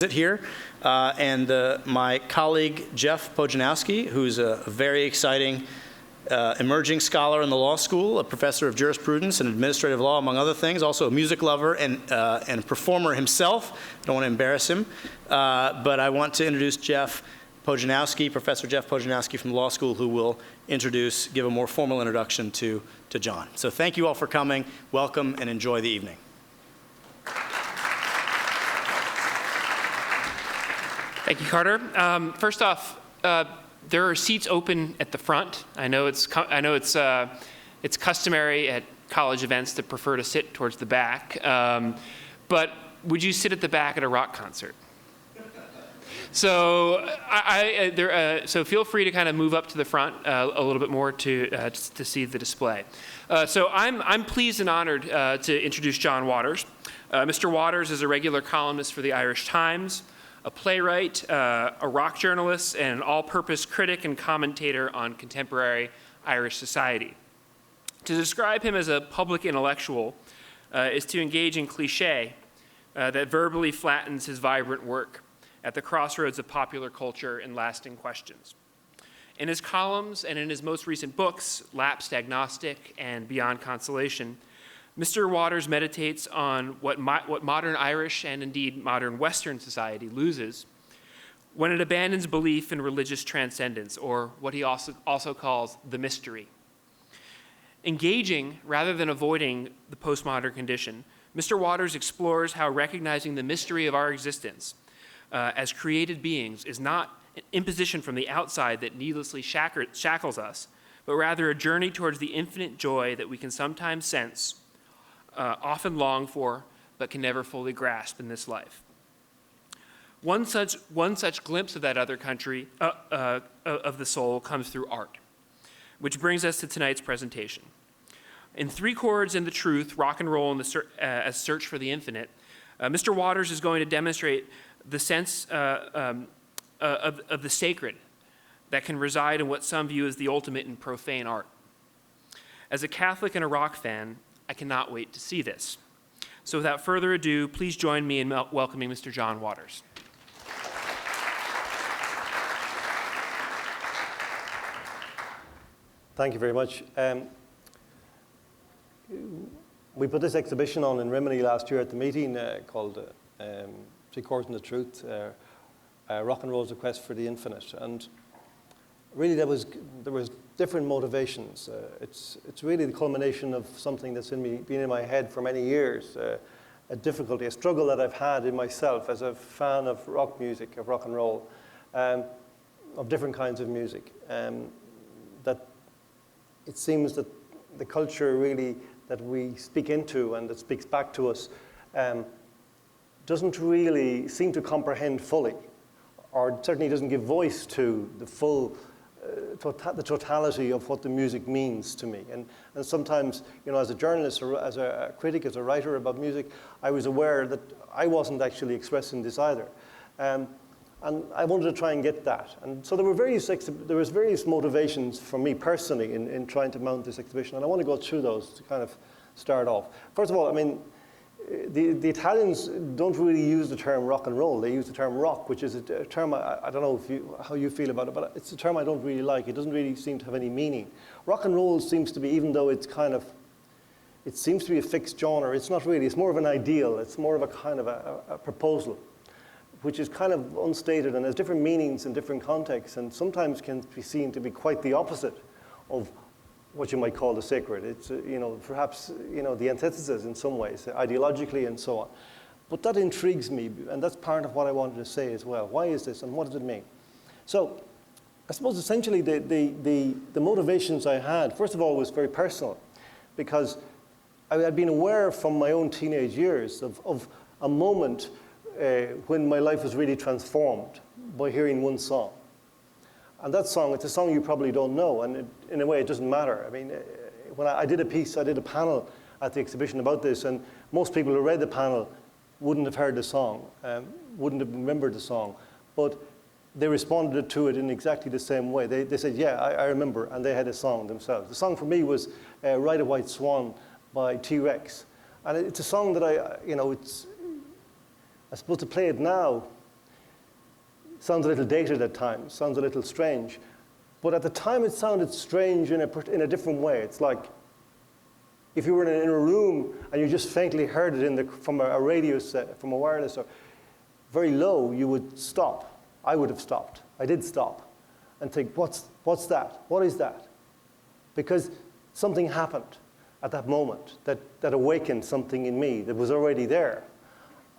Here, and my colleague Jeff Pojanowski, who's a very exciting emerging scholar in the law school, a professor of jurisprudence and administrative law, among other things, also a music lover and a performer himself. I don't want to embarrass him, but I want to introduce Jeff Pojanowski, Professor Jeff Pojanowski from the law school, who will give a more formal introduction to John. So thank you all for coming. Welcome and enjoy the evening. Thank you, Carter. First off, there are seats open at the front. I know it's customary at college events to prefer to sit towards the back, but would you sit at the back at a rock concert? So so feel free to kind of move up to the front a little bit more to see the display. So I'm pleased and honored to introduce John Waters. Mr. Waters is a regular columnist for the Irish Times, a playwright, a rock journalist, and an all-purpose critic and commentator on contemporary Irish society. To describe him as a public intellectual is to engage in cliché that verbally flattens his vibrant work at the crossroads of popular culture and lasting questions. In his columns and in his most recent books, Lapsed Agnostic and Beyond Consolation, Mr. Waters meditates on what modern Irish and indeed modern Western society loses when it abandons belief in religious transcendence, or what he also calls the mystery. Engaging rather than avoiding the postmodern condition, Mr. Waters explores how recognizing the mystery of our existence as created beings is not an imposition from the outside that needlessly shackles us, but rather a journey towards the infinite joy that we can sometimes sense, often long for, but can never fully grasp in this life. One such glimpse of that other country of the soul comes through art, which brings us to tonight's presentation. In Three Chords and the Truth, Rock and Roll and as Search for the Infinite, Mr. Waters is going to demonstrate the sense of the sacred that can reside in what some view as the ultimate in profane art. As a Catholic and a rock fan, I cannot wait to see this. So without further ado, please join me in welcoming Mr. John Waters. Thank you very much. We put this exhibition on in Rimini last year at the meeting called Three Chords and the Truth, Rock and Roll's Quest for the Infinite. And really there was different motivations. It's really the culmination of something that's been in my head for many years, a difficulty, a struggle that I've had in myself as a fan of rock music, of rock and roll, of different kinds of music. That it seems that the culture really that we speak into and that speaks back to us doesn't really seem to comprehend fully, or certainly doesn't give voice to the full the totality of what the music means to me. And sometimes, you know, as a journalist or as a critic, as a writer about music, I was aware that I wasn't actually expressing this either. And I wanted to try and get that. And so there was various motivations for me personally in trying to mount this exhibition. And I want to go through those to kind of start off. First of all, I mean, the Italians don't really use the term rock and roll. They use the term rock, which is a term, I don't know how you feel about it, but it's a term I don't really like. It doesn't really seem to have any meaning. Rock and roll seems to be, even though it seems to be a fixed genre, it's not really. It's more of an ideal. It's more of a kind of a proposal, which is kind of unstated and has different meanings in different contexts, and sometimes can be seen to be quite the opposite of what you might call the sacred. It's, perhaps, the antithesis in some ways, ideologically and so on. But that intrigues me, and that's part of what I wanted to say as well. Why is this, and what does it mean? So, I suppose essentially the motivations I had, first of all, was very personal, because I had been aware from my own teenage years of a moment when my life was really transformed by hearing one song. And that song, it's a song you probably don't know, and in a way it doesn't matter. I mean, when I did a panel at the exhibition about this, and most people who read the panel wouldn't have heard the song, wouldn't have remembered the song, but they responded to it in exactly the same way. They said, yeah, I remember, and they had a song themselves. The song for me was Ride a White Swan by T-Rex. And it's a song that I suppose to play it now sounds a little dated at times, sounds a little strange. But at the time it sounded strange in a different way. It's like if you were in a room and you just faintly heard it from a radio set, from a wireless, or very low, you would stop. I would have stopped. I did stop and think, what's that? What is that? Because something happened at that moment that awakened something in me that was already there.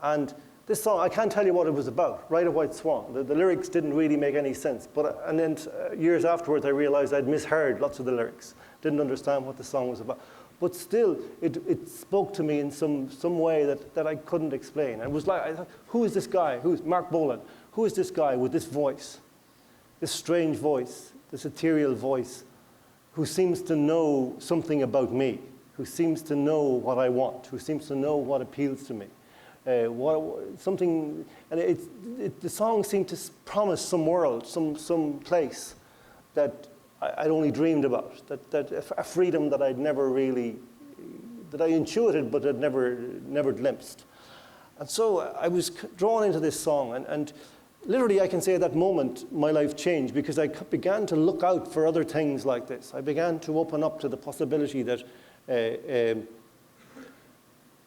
And this song, I can't tell you what it was about, Ride a White Swan. The lyrics didn't really make any sense. And then years afterwards, I realized I'd misheard lots of the lyrics, didn't understand what the song was about. But still, it spoke to me in some way that I couldn't explain. And it was like, I thought, who is this guy? Who's Mark Bolan? Who is this guy with this voice, this strange voice, this ethereal voice, who seems to know something about me, who seems to know what I want, who seems to know what appeals to me? The song seemed to promise some world, some place that I'd only dreamed about, a freedom that I'd never really, that I intuited but had never glimpsed. And so I was drawn into this song, and literally I can say at that moment my life changed because I began to look out for other things like this. I began to open up to the possibility that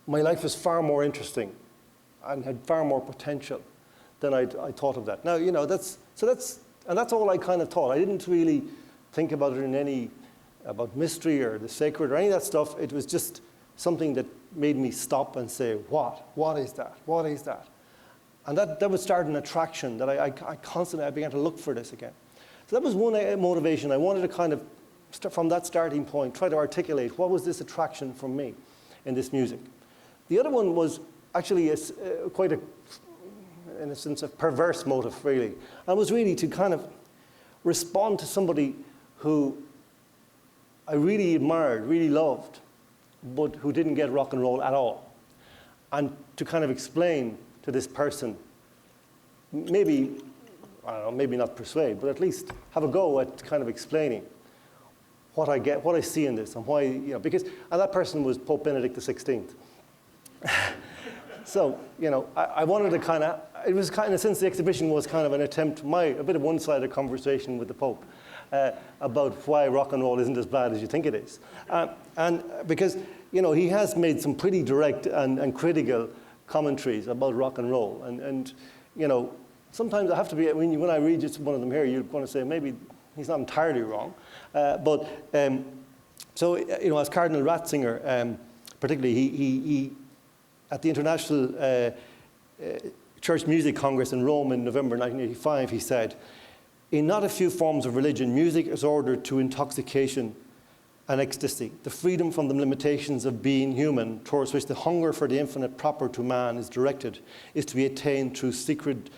my life was far more interesting and had far more potential than I thought of that. Now, you know, that's all I kind of thought. I didn't really think about it about mystery or the sacred or any of that stuff. It was just something that made me stop and say, what? What is that? What is that? And that would start an attraction that I began to look for this again. So that was one motivation. I wanted to kind of, from that starting point, try to articulate what was this attraction from me in this music. The other one was actually quite in a sense, a perverse motive, really. And was really to kind of respond to somebody who I really admired, really loved, but who didn't get rock and roll at all. And to kind of explain to this person, maybe, I don't know, maybe not persuade, but at least have a go at kind of explaining what I get, what I see in this, and why, you know, because, and that person was Pope Benedict XVI. So, you know, I wanted to kind of, it was kind of, since the exhibition was kind of an attempt, a bit of one-sided conversation with the Pope about why rock and roll isn't as bad as you think it is. And because, you know, he has made some pretty direct and critical commentaries about rock and roll. And you know, sometimes I have to be, when I read just one of them here, you're going to say, maybe he's not entirely wrong. So, you know, as Cardinal Ratzinger, particularly, he at the International Church Music Congress in Rome in November 1985, he said, in not a few forms of religion, music is ordered to intoxication and ecstasy, the freedom from the limitations of being human, towards which the hunger for the infinite proper to man is directed, is to be attained through sacred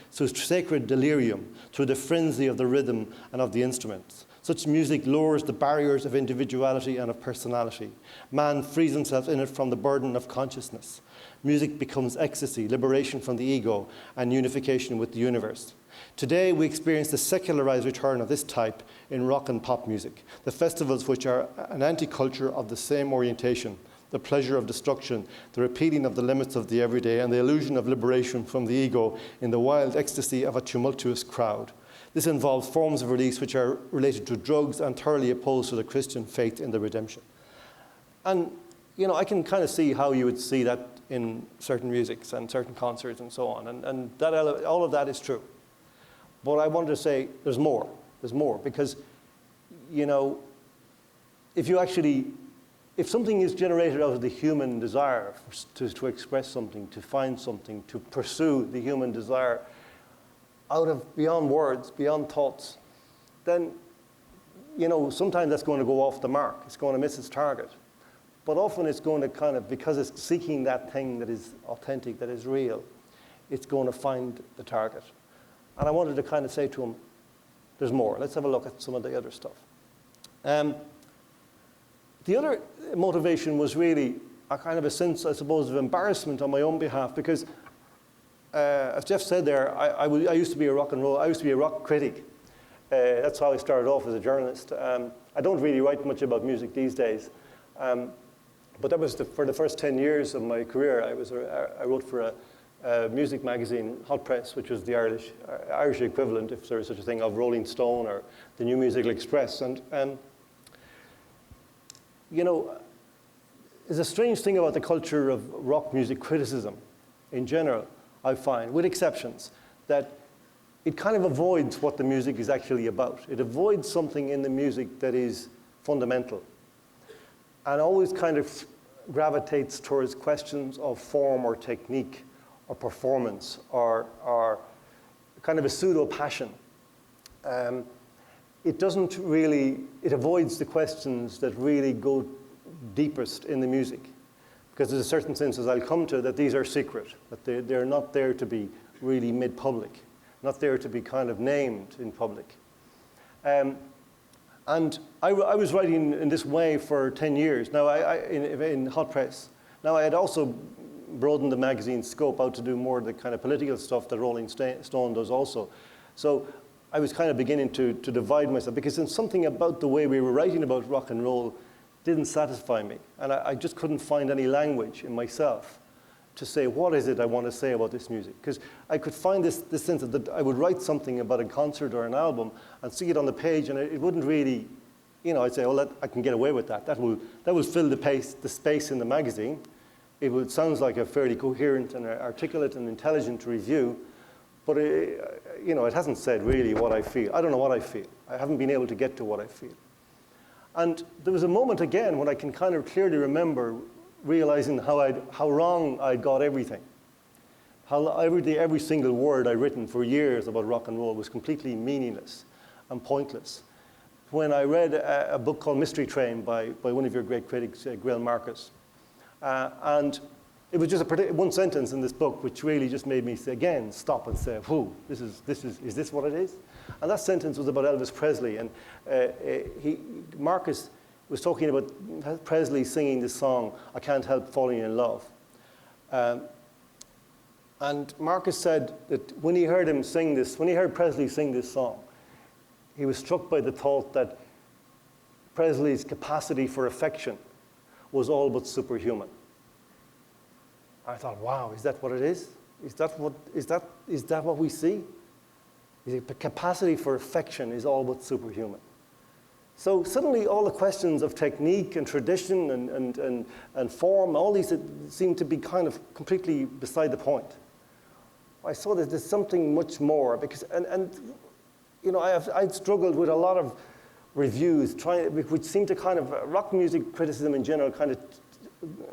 delirium, through the frenzy of the rhythm and of the instruments. Such music lowers the barriers of individuality and of personality. Man frees himself in it from the burden of consciousness. Music becomes ecstasy, liberation from the ego, and unification with the universe. Today, we experience the secularized return of this type in rock and pop music, the festivals which are an anti-culture of the same orientation, the pleasure of destruction, the repeating of the limits of the everyday, and the illusion of liberation from the ego in the wild ecstasy of a tumultuous crowd. This involves forms of release which are related to drugs and thoroughly opposed to the Christian faith in the redemption. And, you know, I can kind of see how you would see that in certain musics and certain concerts and so on, and that, all of that is true. But I wanted to say there's more, because, you know, if something is generated out of the human desire to express something, to find something, to pursue the human desire out of beyond words, beyond thoughts, then, you know, sometimes that's going to go off the mark. It's going to miss its target. But often it's going to kind of, because it's seeking that thing that is authentic, that is real, it's going to find the target. And I wanted to kind of say to him, there's more. Let's have a look at some of the other stuff. The other motivation was really a kind of a sense, I suppose, of embarrassment on my own behalf, because as Jeff said there, I used to be a rock critic. That's how I started off as a journalist. I don't really write much about music these days. But that was for the first 10 years of my career. I wrote for music magazine, Hot Press, which was the Irish equivalent, if there is such a thing, of Rolling Stone or the New Musical Express. And you know, there's a strange thing about the culture of rock music criticism in general, I find, with exceptions, that it kind of avoids what the music is actually about. It avoids something in the music that is fundamental, and always kind of gravitates towards questions of form or technique or performance or kind of a pseudo-passion. It doesn't really, it avoids the questions that really go deepest in the music, because there's a certain sense, as I'll come to, that these are secret, that they're not there to be really made public, not there to be kind of named in public. And I was writing in this way for 10 years. Now, in Hot Press. Now, I had also broadened the magazine's scope out to do more of the kind of political stuff that Rolling Stone does also. So I was kind of beginning to divide myself, because then something about the way we were writing about rock and roll didn't satisfy me. And I just couldn't find any language in myself to say, what is it I want to say about this music? Because I could find this sense that I would write something about a concert or an album and see it on the page, and it wouldn't really, you know, I'd say, oh, I can get away with that. That will fill the space in the magazine. Sounds like a fairly coherent and articulate and intelligent review, but you know, it hasn't said really what I feel. I don't know what I feel. I haven't been able to get to what I feel. And there was a moment again when I can kind of clearly remember realizing how wrong I'd got everything. How every single word I'd written for years about rock and roll was completely meaningless and pointless. When I read a book called Mystery Train by one of your great critics, Grail Marcus, and it was just one sentence in this book which really just made me say, again, stop and say, whew, is this what it is? And that sentence was about Elvis Presley, and Marcus was talking about Presley singing this song, I Can't Help Falling in Love. And Marcus said that when he heard Presley sing this song, he was struck by the thought that Presley's capacity for affection was all but superhuman. I thought, wow, is that what it is? Is that what we see? The capacity for affection is all but superhuman. So suddenly all the questions of technique and tradition and form, all these seem to be kind of completely beside the point. I saw that there's something much more, because, and you know, I've struggled with a lot of reviews which seem to kind of, rock music criticism in general kind of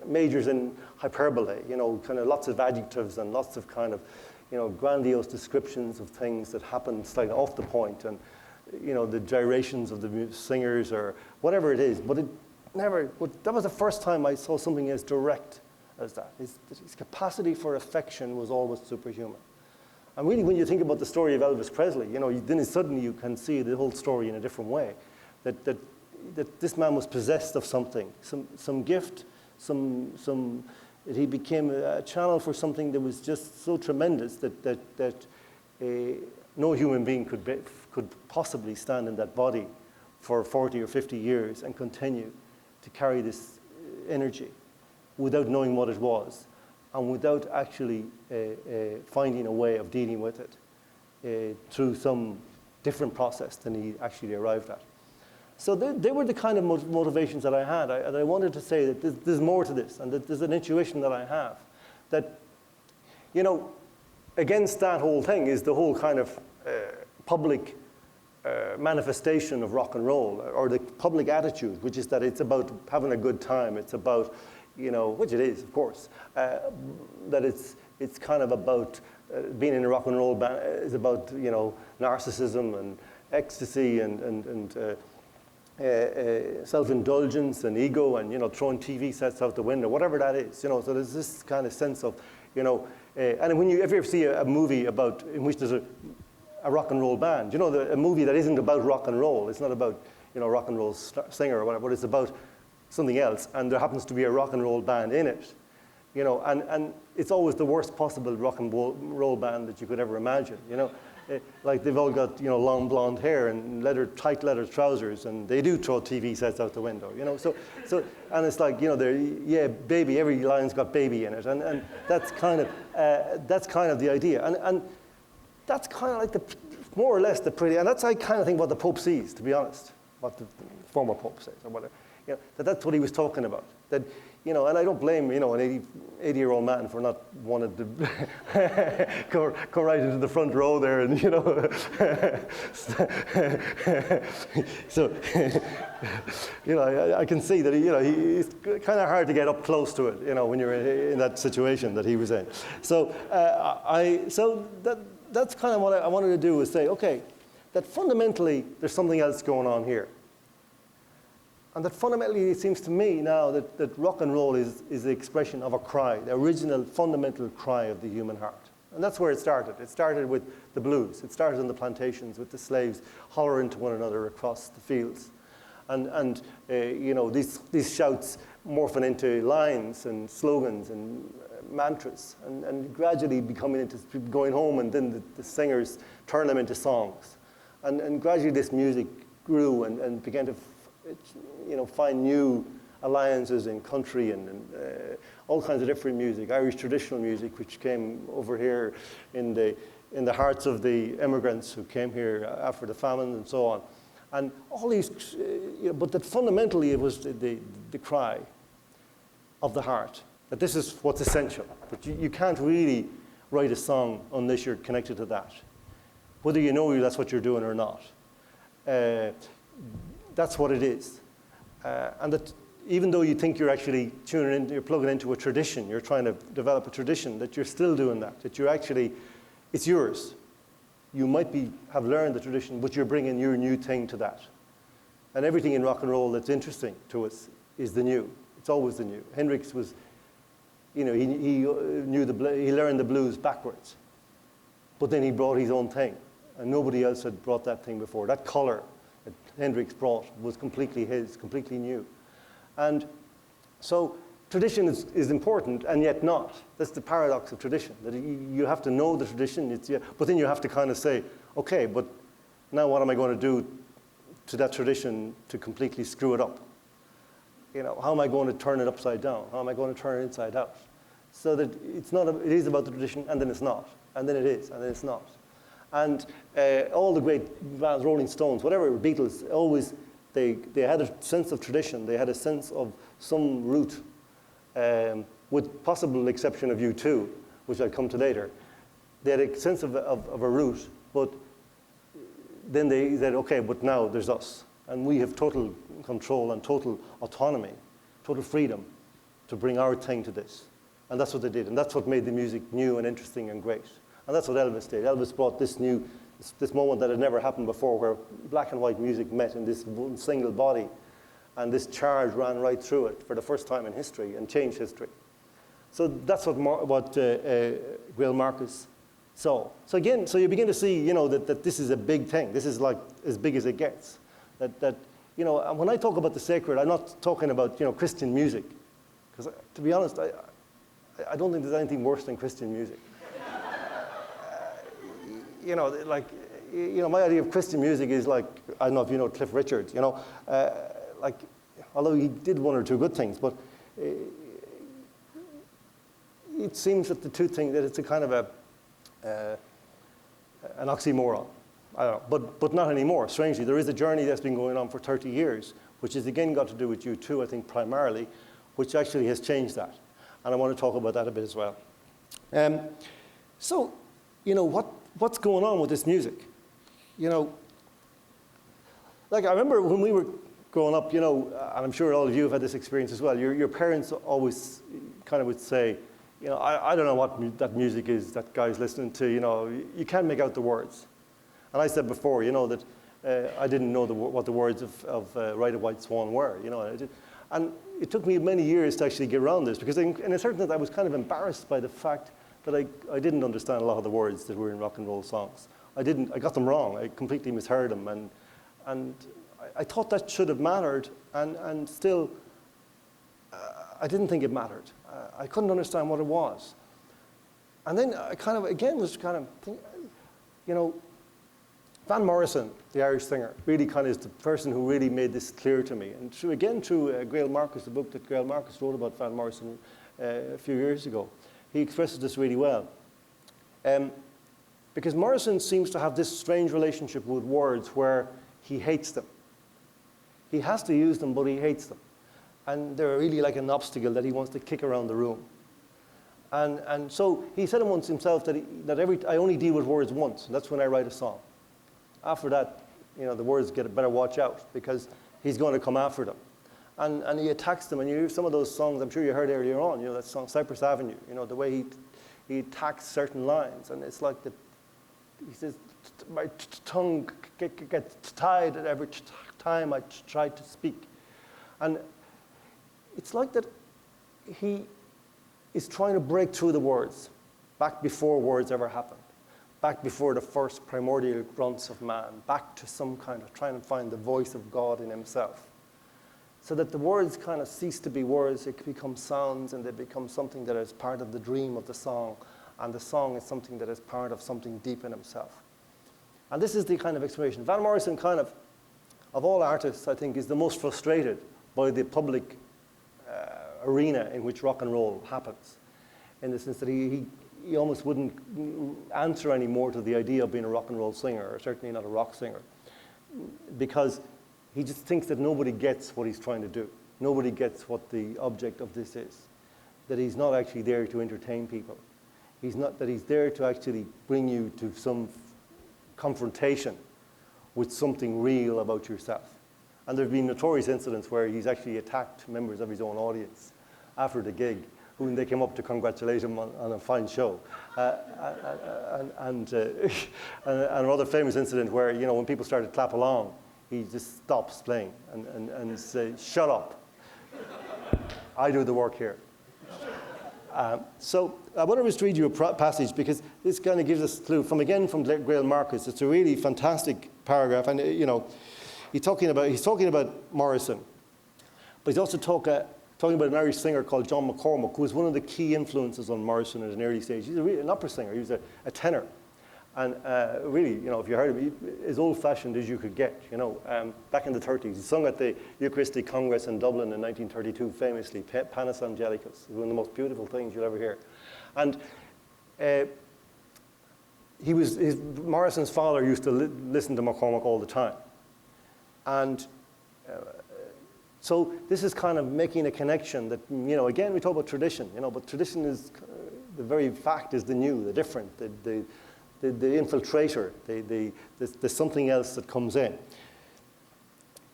majors in hyperbole, you know, kind of lots of adjectives and lots of kind of, you know, grandiose descriptions of things that happen slightly off the point, and you know, the gyrations of the singers or whatever it is, but that was the first time I saw something as direct as that. His capacity for affection was always superhuman. And really, when you think about the story of Elvis Presley, you know, then suddenly you can see the whole story in a different way. That this man was possessed of something, some gift, that he became a channel for something that was just so tremendous that no human being could possibly stand in that body for 40 or 50 years and continue to carry this energy without knowing what it was and without actually finding a way of dealing with it through some different process than he actually arrived at. So they were the kind of motivations that I had, and I wanted to say that there's more to this, and that there's an intuition that I have, that, you know, against that whole thing is the whole kind of public manifestation of rock and roll, or the public attitude, which is that it's about having a good time. It's about, you know, which it is, of course, that it's kind of about being in a rock and roll band is about, you know, narcissism and ecstasy and self-indulgence and ego and, you know, throwing TV sets out the window, whatever that is, you know. So there's this kind of sense of, you know, and when you ever see a movie in which there's a rock and roll band, you know, a movie that isn't about rock and roll, it's not about, you know, rock and roll singer or whatever, but it's about something else, and there happens to be a rock and roll band in it, you know, and it's always the worst possible rock and roll band that you could ever imagine, you know. Like they've all got, you know, long blonde hair and tight leather trousers, and they do throw TV sets out the window, you know. So, and it's like, you know, yeah, baby, every line's got baby in it, and that's kind of the idea, and that's kind of like more or less the pretty, and that's I kind of think what the Pope sees, to be honest, what the former Pope says or whatever, you know, that's what he was talking about. That, you know, and I don't blame, you know, an 80-year-old man for not wanting to go right into the front row there, and, you know, so, you know, I can see that, you know, it's kind of hard to get up close to it, you know, when you're in that situation that he was in. So, that's kind of what I wanted to do, was say, okay, that fundamentally there's something else going on here. And that fundamentally, it seems to me now that rock and roll is the expression of a cry, the original fundamental cry of the human heart. And that's where it started. It started with the blues. It started on the plantations with the slaves hollering to one another across the fields. And you know, these shouts morphing into lines and slogans and mantras, and gradually becoming into going home, and then the singers turn them into songs. And gradually this music grew and began to you know, find new alliances in country and all kinds of different music, Irish traditional music, which came over here in the hearts of the immigrants who came here after the famine and so on. And all these, you know, but that fundamentally it was the cry of the heart, that this is what's essential. But you can't really write a song unless you're connected to that, whether you know that's what you're doing or not. That's what it is. And that even though you think you're actually tuning in, you're plugging into a tradition, you're trying to develop a tradition, that you're still doing that you're actually, it's yours. You might have learned the tradition, but you're bringing your new thing to that. And everything in rock and roll that's interesting to us is the new. It's always the new. Hendrix was, you know, he learned the blues backwards, but then he brought his own thing, and nobody else had brought that thing before. That color that Hendrix brought was completely his, completely new. And so tradition is important, and yet not. That's the paradox of tradition, that you have to know the tradition, but then you have to kind of say, okay, but now what am I going to do to that tradition to completely screw it up? You know, how am I going to turn it upside down? How am I going to turn it inside out? So that it is about the tradition, and then it's not, and then it is, and then it's not. And all the great bands, Rolling Stones, whatever, Beatles, always, they had a sense of tradition. They had a sense of some root, with possible exception of U2, which I'll come to later. They had a sense of a root, but then they said, okay, but now there's us. And we have total control and total autonomy, total freedom to bring our thing to this. And that's what they did. And that's what made the music new and interesting and great. And that's what Elvis did. Elvis brought this moment that had never happened before, where black and white music met in this one single body, and this charge ran right through it for the first time in history and changed history. So that's what Gail Marcus saw. So again, so you begin to see, you know, that this is a big thing. This is like as big as it gets. That you know, and when I talk about the sacred, I'm not talking about, you know, Christian music, because to be honest, I don't think there's anything worse than Christian music. You know, like, you know, my idea of Christian music is like, I don't know if you know Cliff Richard, you know, like, although he did one or two good things, but it seems that the two things, that it's a kind of an oxymoron. I don't know, but not anymore. Strangely, there is a journey that's been going on for 30 years, which has again got to do with U2, I think, primarily, which actually has changed that. And I want to talk about that a bit as well. So, you know, what's going on with this music? You know, like I remember when we were growing up, you know, and I'm sure all of you have had this experience as well, your parents always kind of would say, you know, I don't know what that music is that guy's listening to, you know, you can't make out the words. And I said before, you know, that I didn't know what the words of Ride a White Swan were, you know. And it took me many years to actually get around this, because in a certain sense I was kind of embarrassed by the fact that I didn't understand a lot of the words that were in rock and roll songs. I got them wrong. I completely misheard them. And I thought that should have mattered, and still I didn't think it mattered. I couldn't understand what it was. And then I kind of, again, was kind of thinking, you know, Van Morrison, the Irish singer, really kind of is the person who really made this clear to me. And through Gail Marcus, the book that Gail Marcus wrote about Van Morrison a few years ago, he expresses this really well. Because Morrison seems to have this strange relationship with words where he hates them. He has to use them, but he hates them. And they're really like an obstacle that he wants to kick around the room. And so he said once himself that, I only deal with words once, and that's when I write a song. After that, you know, the words better watch out, because he's going to come after them. And he attacks them, and you hear some of those songs, I'm sure you heard earlier on, you know, that song Cypress Avenue, you know, the way he attacks certain lines, and it's like he says, my tongue gets tied at every time I try to speak. And it's like that he is trying to break through the words, back before words ever happened, back before the first primordial grunts of man, back to some kind of trying to find the voice of God in himself. So that the words kind of cease to be words, it become sounds, and they become something that is part of the dream of the song, and the song is something that is part of something deep in himself. And this is the kind of exploration. Van Morrison kind of all artists, I think, is the most frustrated by the public arena in which rock and roll happens, in the sense that he almost wouldn't answer anymore to the idea of being a rock and roll singer, or certainly not a rock singer, because he just thinks that nobody gets what he's trying to do. Nobody gets what the object of this is, that he's not actually there to entertain people. That he's there to actually bring you to some confrontation with something real about yourself. And there have been notorious incidents where he's actually attacked members of his own audience after the gig, when they came up to congratulate him on a fine show. And another famous incident where, you know, when people started to clap along, he just stops playing and says, shut up. I do the work here. So I want to just read you a passage, because this kind of gives us a clue from Gail Marcus. It's a really fantastic paragraph, and you know, he's talking about Morrison, but he's also talking about an Irish singer called John McCormack, who was one of the key influences on Morrison at an early stage. He's an opera singer. He was a tenor, and really, you know, if you heard him, as old-fashioned as you could get. You know, back in the 30s, he sung at the Eucharistic Congress in Dublin in 1932, famously, Panis Angelicus. One of the most beautiful things you'll ever hear. And Morrison's father used to listen to McCormack all the time. And so this is kind of making a connection that, you know, again, we talk about tradition, you know, but tradition is, the very fact is the new, the different, the infiltrator, there's something else that comes in.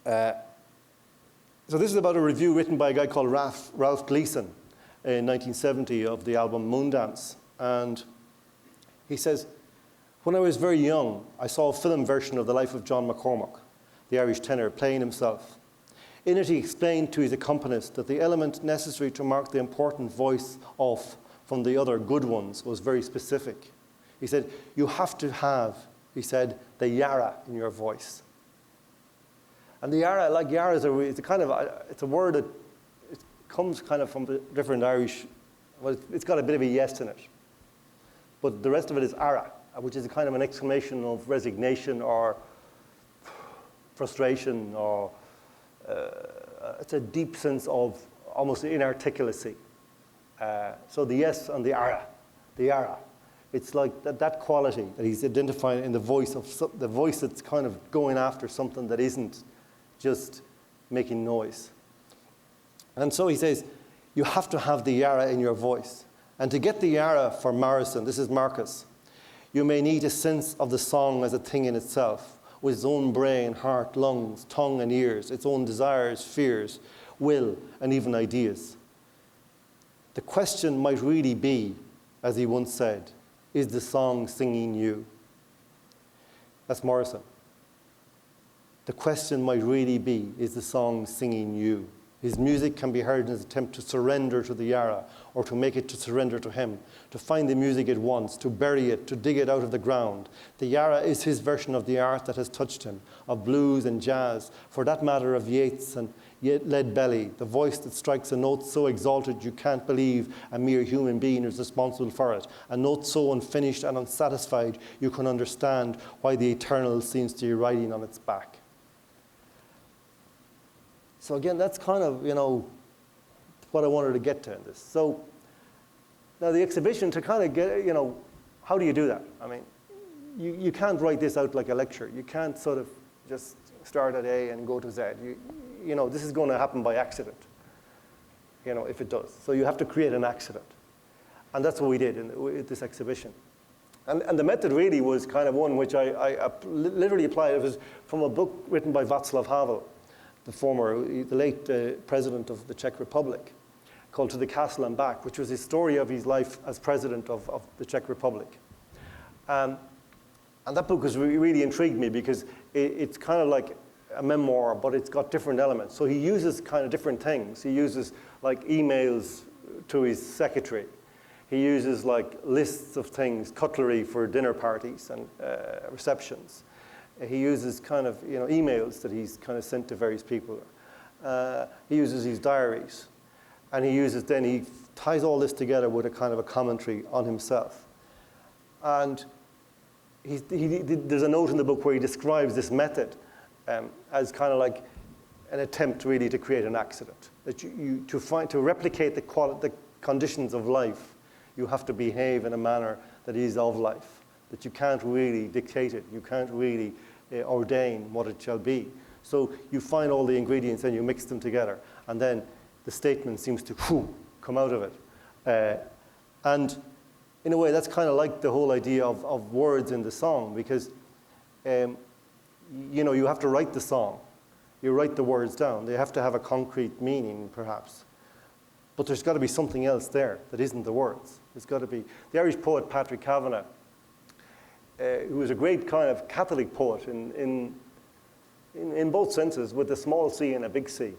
So this is about a review written by a guy called Ralph Gleason in 1970 of the album Moondance. And he says, when I was very young, I saw a film version of the life of John McCormack, the Irish tenor, playing himself. In it, he explained to his accompanist that the element necessary to mark the important voice off from the other good ones was very specific. He said, you have to have, he said, the yara in your voice. And the yara, like yara, it's a word that it comes kind of from the different Irish, well, it's got a bit of a yes in it. But the rest of it is ara, which is a kind of an exclamation of resignation or frustration, or it's a deep sense of almost inarticulacy. So the yes and the ara, it's like that quality that he's identifying in the voice the voice that's kind of going after something that isn't just making noise. And so he says, you have to have the yara in your voice. And to get the yara for Morrison, this is Marcus, you may need a sense of the song as a thing in itself, with its own brain, heart, lungs, tongue and ears, its own desires, fears, will, and even ideas. The question might really be, as he once said, is the song singing you? That's Morrison. The question might really be, is the song singing you? His music can be heard in his attempt to surrender to the Yarra, or to make it to surrender to him, to find the music it wants, to bury it, to dig it out of the ground. The Yarra is his version of the art that has touched him, of blues and jazz, for that matter of Yeats and Lead Belly, the voice that strikes a note so exalted you can't believe a mere human being is responsible for it, a note so unfinished and unsatisfied you can understand why the eternal seems to be riding on its back. So again, that's kind of, what I wanted to get to in this. So now the exhibition, to kind of get, how do you do that? I mean, you can't write this out like a lecture. You can't sort of just start at A and go to Z. This is going to happen by accident, if it does. So you have to create an accident. And that's what we did in this exhibition. And the method really was kind of one which I literally applied. It was from a book written by Václav Havel, the late president of the Czech Republic, called To the Castle and Back, which was his story of his life as president of the Czech Republic. And that book has really intrigued me because it's kind of like a memoir, but it's got different elements. So he uses kind of different things. He uses like emails to his secretary. He uses like lists of things, cutlery for dinner parties and receptions. He uses kind of emails that he's kind of sent to various people. He uses his diaries, and he ties all this together with a kind of a commentary on himself. And there's a note in the book where he describes this method as kind of like an attempt really to create an accident. That to replicate the conditions of life, you have to behave in a manner that is of life. That you can't really dictate it. You can't really ordain what it shall be. So you find all the ingredients and you mix them together. And then the statement seems to come out of it. And in a way, that's kind of like the whole idea of words in the song, because you have to write the song. You write the words down. They have to have a concrete meaning, perhaps. But there's got to be something else there that isn't the words. There's got to be. The Irish poet Patrick Kavanagh, who was a great kind of Catholic poet in both senses, with a small c and a big C,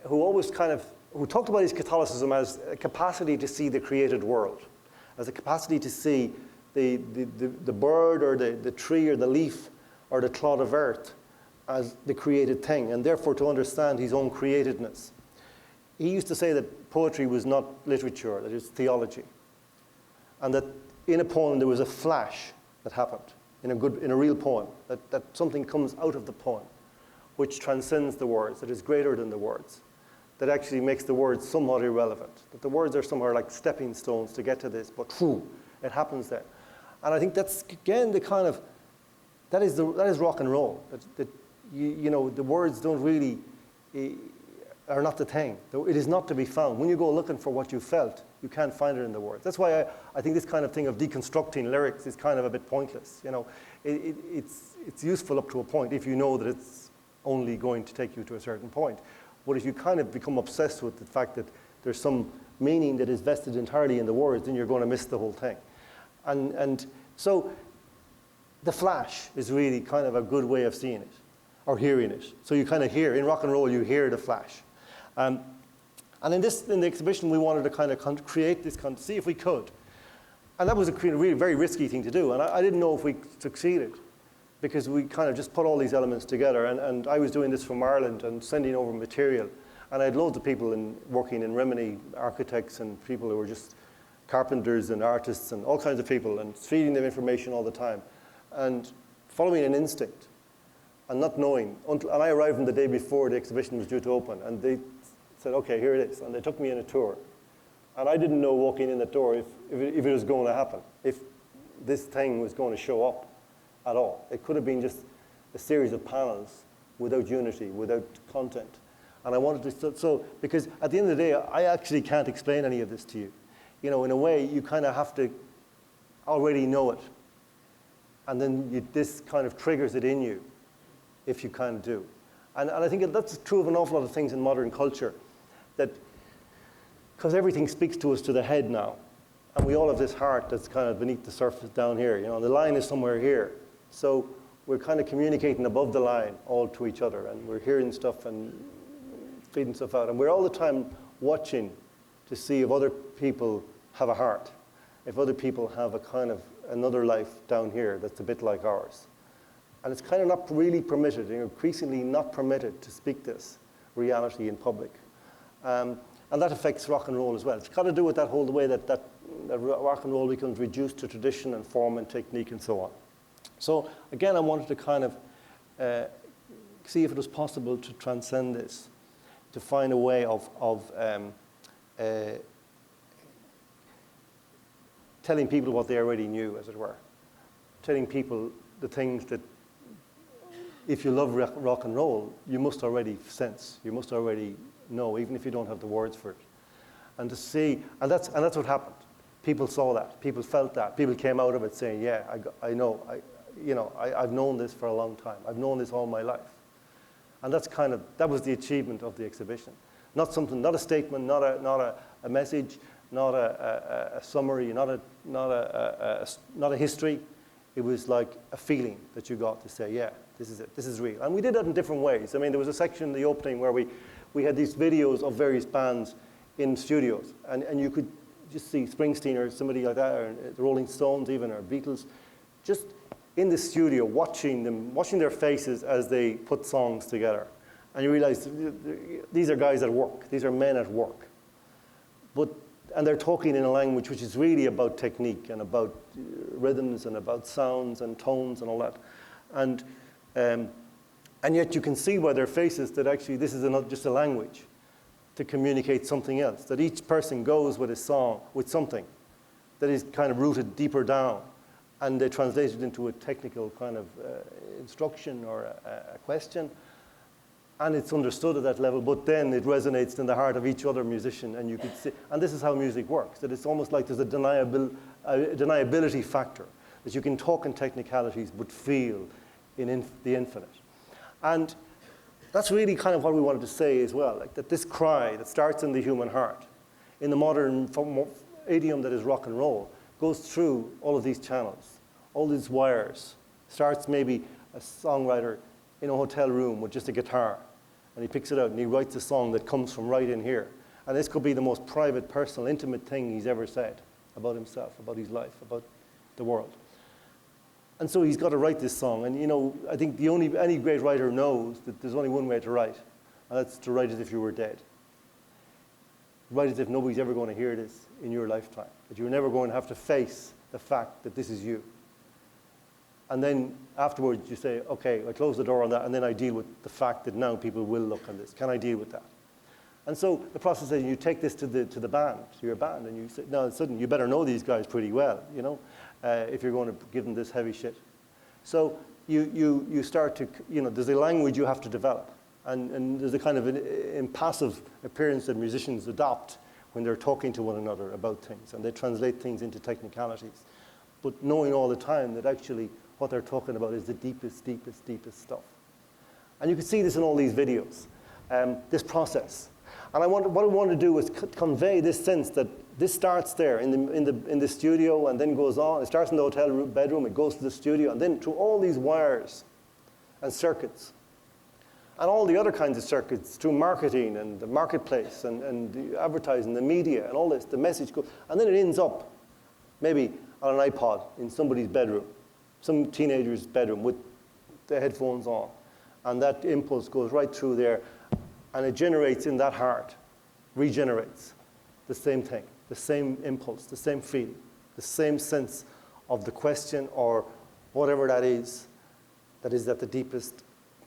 who talked about his Catholicism as a capacity to see the created world, as a capacity to see the bird or the tree or the leaf or the clod of earth as the created thing, and therefore to understand his own createdness. He used to say that poetry was not literature, that it's theology, and that in a poem there was a flash that happened, in a real poem, that something comes out of the poem which transcends the words, that is greater than the words, that actually makes the words somewhat irrelevant, that the words are somehow like stepping stones to get to this, but it happens there. And I think that's, again, the kind of, that is rock and roll, that the words don't really, are not the thing. It is not to be found. When you go looking for what you felt, you can't find it in the words. That's why I think this kind of thing of deconstructing lyrics is kind of a bit pointless. It's useful up to a point if you know that it's only going to take you to a certain point. But if you kind of become obsessed with the fact that there's some meaning that is vested entirely in the words, then you're going to miss the whole thing. And so the flash is really kind of a good way of seeing it or hearing it. So you kind of hear, in rock and roll, you hear the flash. And in the exhibition, we wanted to kind of create this, see if we could. And that was a really very risky thing to do. And I didn't know if we succeeded, because we kind of just put all these elements together. And I was doing this from Ireland and sending over material. And I had loads of people working in Rimini, architects and people who were just carpenters and artists and all kinds of people, and feeding them information all the time. And following an instinct and not knowing. And I arrived on the day before the exhibition was due to open. And they said, okay, here it is. And they took me on a tour. And I didn't know walking in that door if it was going to happen, if this thing was going to show up at all. It could have been just a series of panels without unity, without content. And I wanted to, so, because at the end of the day, I actually can't explain any of this to you. In a way, you kind of have to already know it. And then this kind of triggers it in you, if you kind of do. And I think that's true of an awful lot of things in modern culture, that because everything speaks to us to the head now, and we all have this heart that's kind of beneath the surface down here. The line is somewhere here. So we're kind of communicating above the line all to each other, and we're hearing stuff, and feeding stuff out. And we're all the time watching to see if other people have a heart, if other people have a kind of another life down here that's a bit like ours. And it's kind of not really permitted, increasingly not permitted to speak this reality in public. And that affects rock and roll as well. It's got to do with that whole way that rock and roll becomes reduced to tradition and form and technique and so on. So again, I wanted to kind of see if it was possible to transcend this, to find a way of telling people what they already knew, as it were. Telling people the things that, if you love rock and roll, you must already sense, you must already know, even if you don't have the words for it. And to see, and that's what happened. People saw that, people felt that, people came out of it saying, yeah, I know, I've known this for a long time. I've known this all my life. And that was the achievement of the exhibition. Not a statement, not a message, not a summary, not a history. It was like a feeling that you got to say, yeah, this is it, this is real. And we did that in different ways. I mean, there was a section in the opening where we had these videos of various bands in studios. And you could just see Springsteen or somebody like that, or the Rolling Stones even, or Beatles, just in the studio watching their faces as they put songs together. And you realize these are guys at work. These are men at work. And they're talking in a language which is really about technique and about rhythms and about sounds and tones and all that. And yet you can see by their faces that actually this is not just a language to communicate something else, that each person goes with a song, with something that is kind of rooted deeper down, and they translate it into a technical kind of instruction or a question, and it's understood at that level, but then it resonates in the heart of each other musician, and you could see, and this is how music works, that it's almost like there's a deniability factor, that you can talk in technicalities but feel in the infinite. And that's really kind of what we wanted to say as well, like that this cry that starts in the human heart, in the modern idiom that is rock and roll, goes through all of these channels, all these wires. Starts maybe a songwriter in a hotel room with just a guitar, and he picks it out and he writes a song that comes from right in here. And this could be the most private, personal, intimate thing he's ever said about himself, about his life, about the world. And so he's got to write this song. And I think any great writer knows that there's only one way to write, and that's to write as if you were dead. Write as if nobody's ever going to hear this in your lifetime, that you're never going to have to face the fact that this is you. And then afterwards you say, okay, I close the door on that, and then I deal with the fact that now people will look on this. Can I deal with that? And so the process is you take this to the band, to your band, and you say, no, suddenly you better know these guys pretty well, if you're going to give them this heavy shit. So you start to, there's a language you have to develop. And there's a kind of an impassive appearance that musicians adopt when they're talking to one another about things, and they translate things into technicalities. But knowing all the time that actually what they're talking about is the deepest, deepest, deepest stuff. And you can see this in all these videos, this process. And what I want to do is convey this sense that this starts there in the studio and then goes on. It starts in the hotel bedroom, it goes to the studio, and then through all these wires and circuits. And all the other kinds of circuits through marketing and the marketplace and the advertising, the media and all this, the message goes. And then it ends up maybe on an iPod in somebody's bedroom, some teenager's bedroom with the headphones on. And that impulse goes right through there, and it generates in that heart, regenerates the same thing, the same impulse, the same feeling, the same sense of the question or whatever that is at the deepest,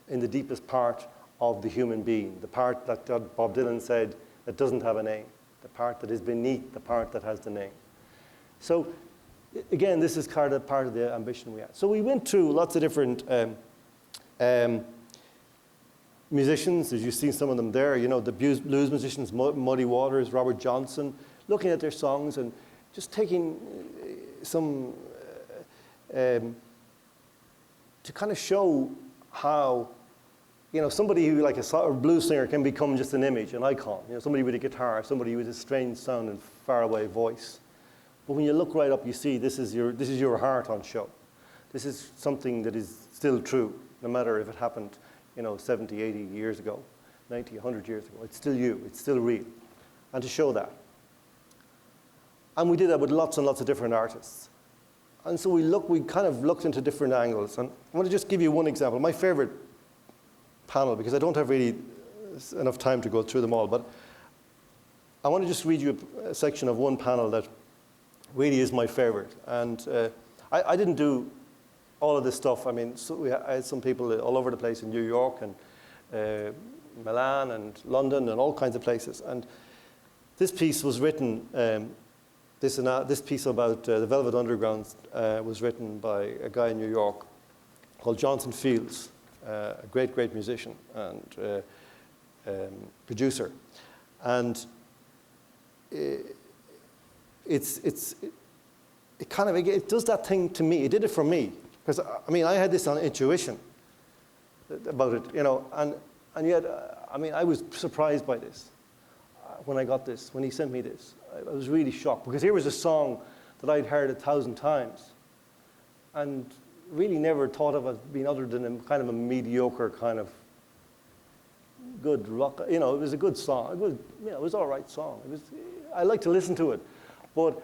in the deepest part of the human being, the part that Bob Dylan said that doesn't have a name, the part that is beneath the part that has the name. So again, this is part of the ambition we had. So we went through lots of different musicians, as you've seen some of them there, the blues musicians, Muddy Waters, Robert Johnson, looking at their songs and just taking some, to kind of show how, somebody who, like a blues singer can become just an image, an icon. Somebody with a guitar, somebody with a strange sound and faraway voice. But when you look right up, you see this is your heart on show. This is something that is still true, no matter if it happened 70, 80 years ago, 90, 100 years ago. It's still you. It's still real. And to show that. And we did that with lots and lots of different artists. And so we kind of looked into different angles. And I want to just give you one example. My favorite panel, because I don't have really enough time to go through them all, but I want to just read you a section of one panel that really is my favorite. And I didn't do all of this stuff. I mean, I had some people all over the place in New York and Milan and London and all kinds of places. And this piece was written, this piece about the Velvet Underground was written by a guy in New York called Jonathan Fields, a great, great musician and producer. And it does that thing to me. It did it for me. Because, I mean, I had this on intuition about it, you know, and yet, I mean, I was surprised by this when I got this, when he sent me this. I was really shocked, because here was a song that I'd heard 1,000 times and really never thought of it being other than kind of a mediocre kind of good rock. You know, it was a good song. It was all right song. I like to listen to it, but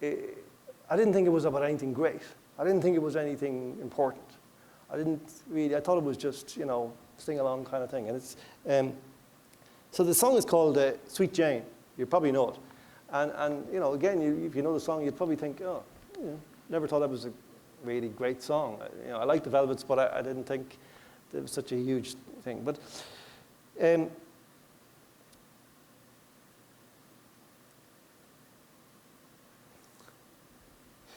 I didn't think it was about anything great. I didn't think it was anything important. I thought it was just, you know, sing-along kind of thing. And it's, so the song is called Sweet Jane. You probably know it. And you know, again, if you know the song, you'd probably think, oh, you know, never thought that was a really great song. You know, I like the Velvets, but I didn't think it was such a huge thing. But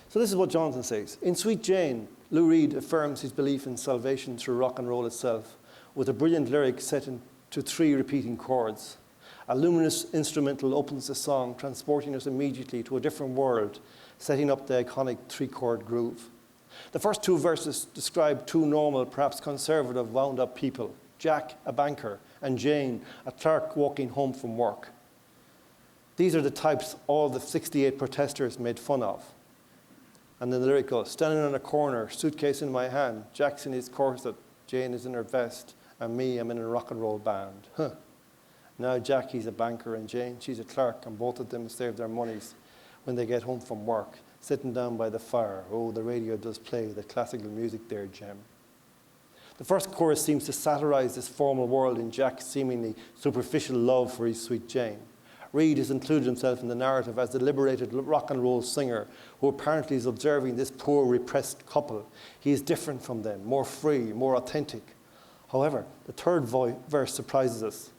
so this is what Jonathan says. In Sweet Jane, Lou Reed affirms his belief in salvation through rock and roll itself, with a brilliant lyric set into 3 repeating chords. A luminous instrumental opens the song, transporting us immediately to a different world, setting up the iconic 3-chord groove. The first 2 verses describe 2 normal, perhaps conservative, wound-up people, Jack, a banker, and Jane, a clerk walking home from work. These are the types all the 68 protesters made fun of. And then the lyric goes, standing on a corner, suitcase in my hand, Jack's in his corset, Jane is in her vest, and me, I'm in a rock and roll band. Huh. Now Jack, he's a banker, and Jane, she's a clerk, and both of them save their monies when they get home from work, sitting down by the fire. Oh, the radio does play the classical music there, Jem. The first chorus seems to satirize this formal world in Jack's seemingly superficial love for his sweet Jane. Reed has included himself in the narrative as the liberated rock and roll singer who apparently is observing this poor, repressed couple. He is different from them, more free, more authentic. However, the third verse surprises us.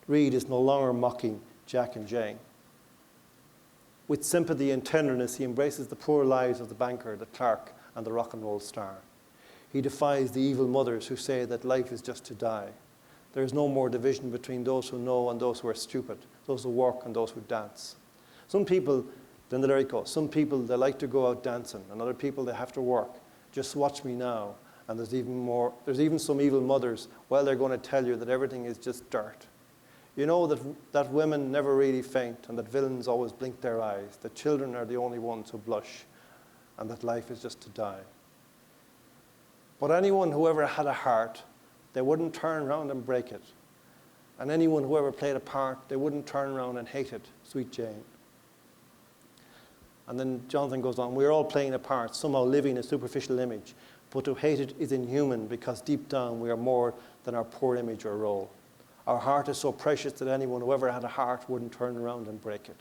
Reed is no longer mocking Jack and Jane. With sympathy and tenderness, he embraces the poor lives of the banker, the clerk, and the rock and roll star. He defies the evil mothers who say that life is just to die. There is no more division between those who know and those who are stupid, those who work and those who dance. Some people, then the lyric goes, some people, they like to go out dancing, and other people, they have to work. Just watch me now. And there's even some evil mothers, well, they're going to tell you that everything is just dirt. You know that women never really faint, and that villains always blink their eyes, that children are the only ones who blush, and that life is just to die. But anyone who ever had a heart, they wouldn't turn around and break it. And anyone who ever played a part, they wouldn't turn around and hate it, sweet Jane. And then Jonathan goes on, we're all playing a part, somehow living a superficial image, but to hate it is inhuman because deep down we are more than our poor image or role. Our heart is so precious that anyone who ever had a heart wouldn't turn around and break it.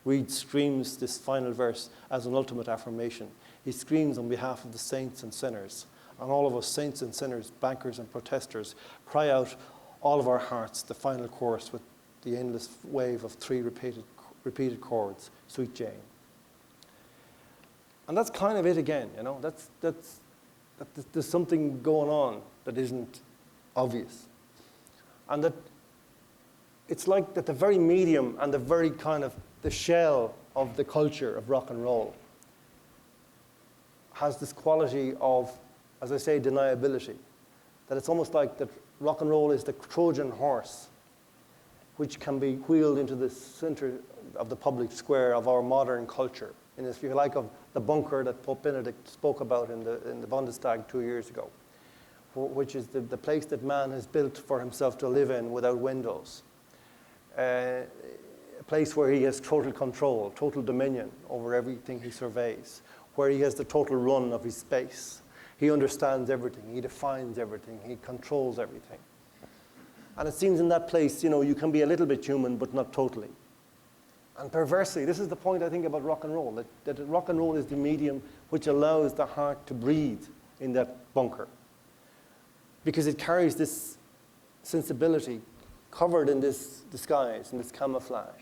Reed screams this final verse as an ultimate affirmation. He screams on behalf of the saints and sinners. And all of us saints and sinners, bankers and protesters, cry out all of our hearts, the final chorus with the endless wave of 3 repeated chords, Sweet Jane. And that's kind of it again, you know. There's something going on that isn't obvious. And that it's like that the very medium and the very kind of the shell of the culture of rock and roll has this quality of, as I say, deniability. That it's almost like that rock and roll is the Trojan horse, which can be wheeled into the center of the public square of our modern culture. And if you like, of the bunker that Pope Benedict spoke about in the Bundestag 2 years ago, which is the place that man has built for himself to live in without windows. A place where he has total control, total dominion over everything he surveys, where he has the total run of his space. He understands everything, he defines everything, he controls everything. And it seems in that place, you can be a little bit human, but not totally. And perversely, this is the point I think about rock and roll, that rock and roll is the medium which allows the heart to breathe in that bunker. Because it carries this sensibility covered in this disguise, in this camouflage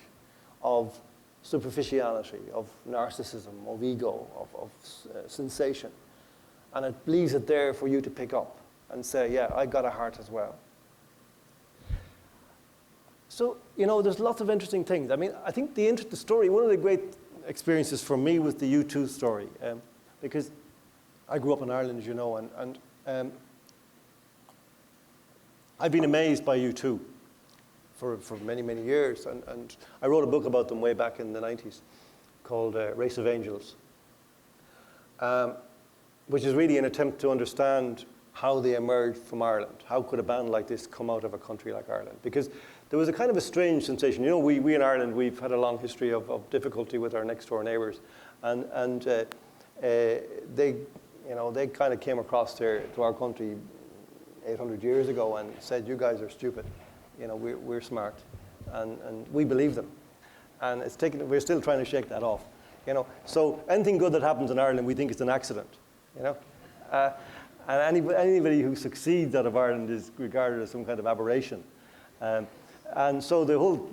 of superficiality, of narcissism, of ego, of sensation. And it leaves it there for you to pick up and say, yeah, I got a heart as well. So, there's lots of interesting things. I mean, I think the story, one of the great experiences for me was the U2 story, because I grew up in Ireland, as you know, and I've been amazed by U2 for many, many years. And I wrote a book about them way back in the 90s called Race of Angels, which is really an attempt to understand how they emerged from Ireland. How could a band like this come out of a country like Ireland? Because there was a kind of a strange sensation. We in Ireland, we've had a long history of difficulty with our next door neighbours. And they kind of came across to our country 800 years ago and said, you guys are stupid. We're smart. And we believe them. And we're still trying to shake that off. So anything good that happens in Ireland, we think it's an accident. And anybody who succeeds out of Ireland is regarded as some kind of aberration. And so the whole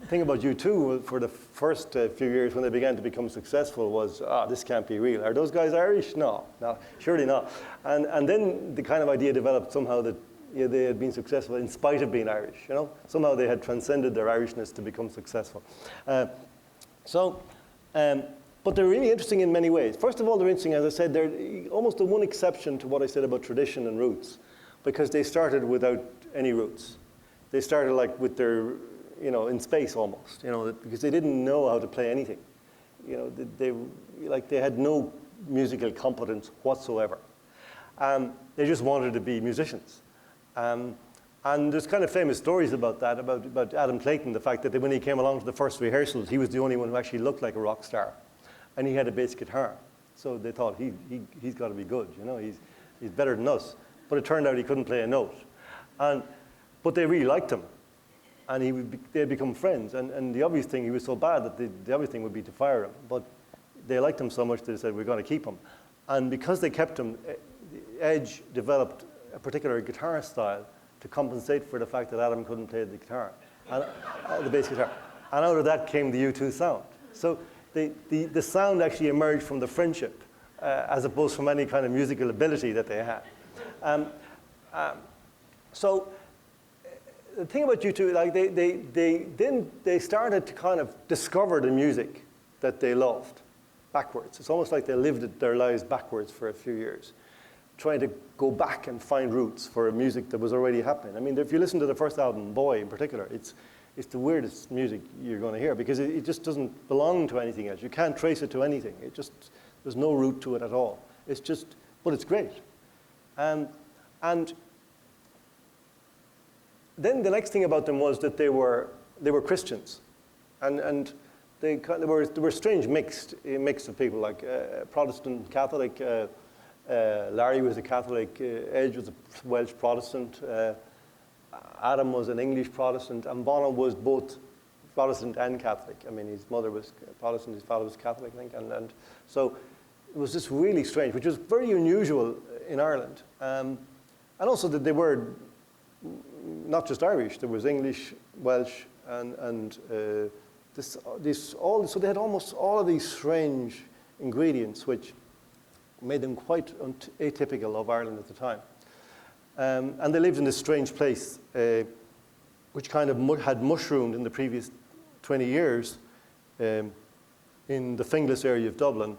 thing about U2 for the first few years when they began to become successful was, this can't be real. Are those guys Irish? No, surely not. And then the kind of idea developed somehow that they had been successful in spite of being Irish. Somehow they had transcended their Irishness to become successful. But they're really interesting in many ways. First of all, they're interesting, as I said, they're almost the one exception to what I said about tradition and roots, because they started without any roots. They started like with their, in space almost, because they didn't know how to play anything. They had no musical competence whatsoever. They just wanted to be musicians. And there's kind of famous stories about that, about Adam Clayton, the fact that when he came along to the first rehearsals, he was the only one who actually looked like a rock star. And he had a bass guitar. So they thought, he's got to be good, he's better than us. But it turned out he couldn't play a note. But they really liked him. And they'd become friends. And the obvious thing, he was so bad that the obvious thing would be to fire him. But they liked him so much they said, we're going to keep him. And because they kept him, Edge developed a particular guitar style to compensate for the fact that Adam couldn't play the guitar, the bass guitar. And out of that came the U2 sound. So the sound actually emerged from the friendship as opposed from any kind of musical ability that they had. So the thing about U2, like they started to kind of discover the music that they loved backwards. It's almost like they lived their lives backwards for a few years, trying to go back and find roots for music that was already happening. I mean, if you listen to the first album, Boy in particular, it's the weirdest music you're going to hear because it just doesn't belong to anything else. You can't trace it to anything. There's no root to it at all. But it's great. And then the next thing about them was that they were Christians, and they were a strange mix of people, like Protestant, Catholic. Larry was a Catholic. Edge was a Welsh Protestant. Adam was an English Protestant, and Bono was both Protestant and Catholic. I mean, his mother was Protestant, his father was Catholic, I think, and so it was just really strange, which was very unusual in Ireland, and also that they were not just Irish. There was English, Welsh, and so they had almost all of these strange ingredients, which made them quite atypical of Ireland at the time. And they lived in this strange place, which kind of had mushroomed in the previous 20 years in the Finglas area of Dublin,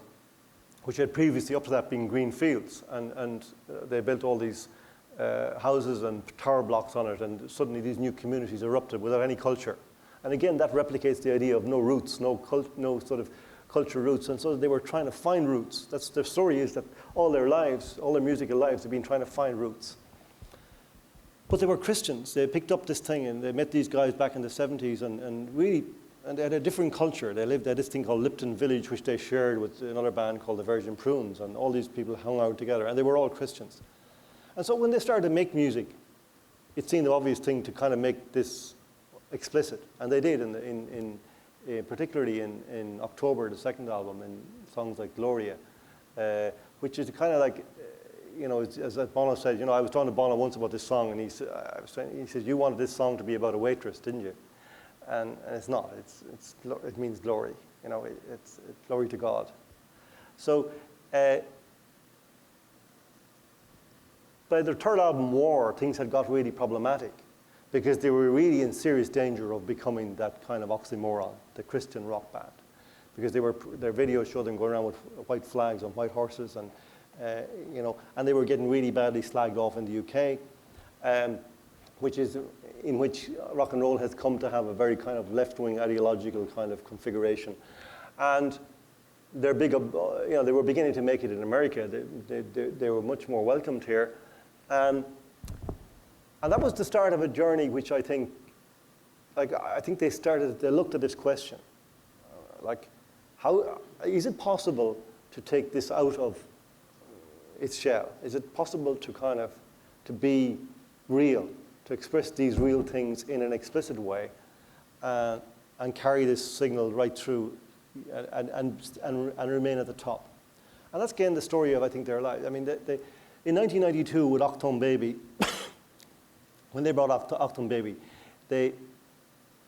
which had previously, up to that, been green fields. And they built all these houses and tower blocks on it, and suddenly these new communities erupted without any culture. And again, that replicates the idea of no roots, no sort of cultural roots. And so they were trying to find roots. That's their story, is that all their lives, all their musical lives, have been trying to find roots. But they were Christians. They picked up this thing, and they met these guys back in the 70s, and really, and they had a different culture. They had this thing called Lipton Village, which they shared with another band called the Virgin Prunes, and all these people hung out together, and they were all Christians. And so when they started to make music, it seemed the obvious thing to kind of make this explicit, and they did, particularly in October, the second album, in songs like Gloria, which is kind of like, you know, as Bono said, you know, I was talking to Bono once about this song, and he said, you wanted this song to be about a waitress, didn't you? And it's not. It means glory. You know, it's glory to God. So by their third album, War, things had got really problematic because they were really in serious danger of becoming that kind of oxymoron, the Christian rock band, because their videos showed them going around with white flags on white horses, and you know, and they were getting really badly slagged off in the UK, in which rock and roll has come to have a very kind of left-wing ideological kind of configuration, and they're big. You know, they were beginning to make it in America. They were much more welcomed here, and that was the start of a journey which I think, like, I think they looked at this question, like, how is it possible to take this out of its shell? Is it possible to kind of, to be real, to express these real things in an explicit way, and carry this signal right through, and remain at the top? And that's again the story of, I think, their lives. I mean, in 1992 with Achtung Baby, when they brought Achtung Baby, they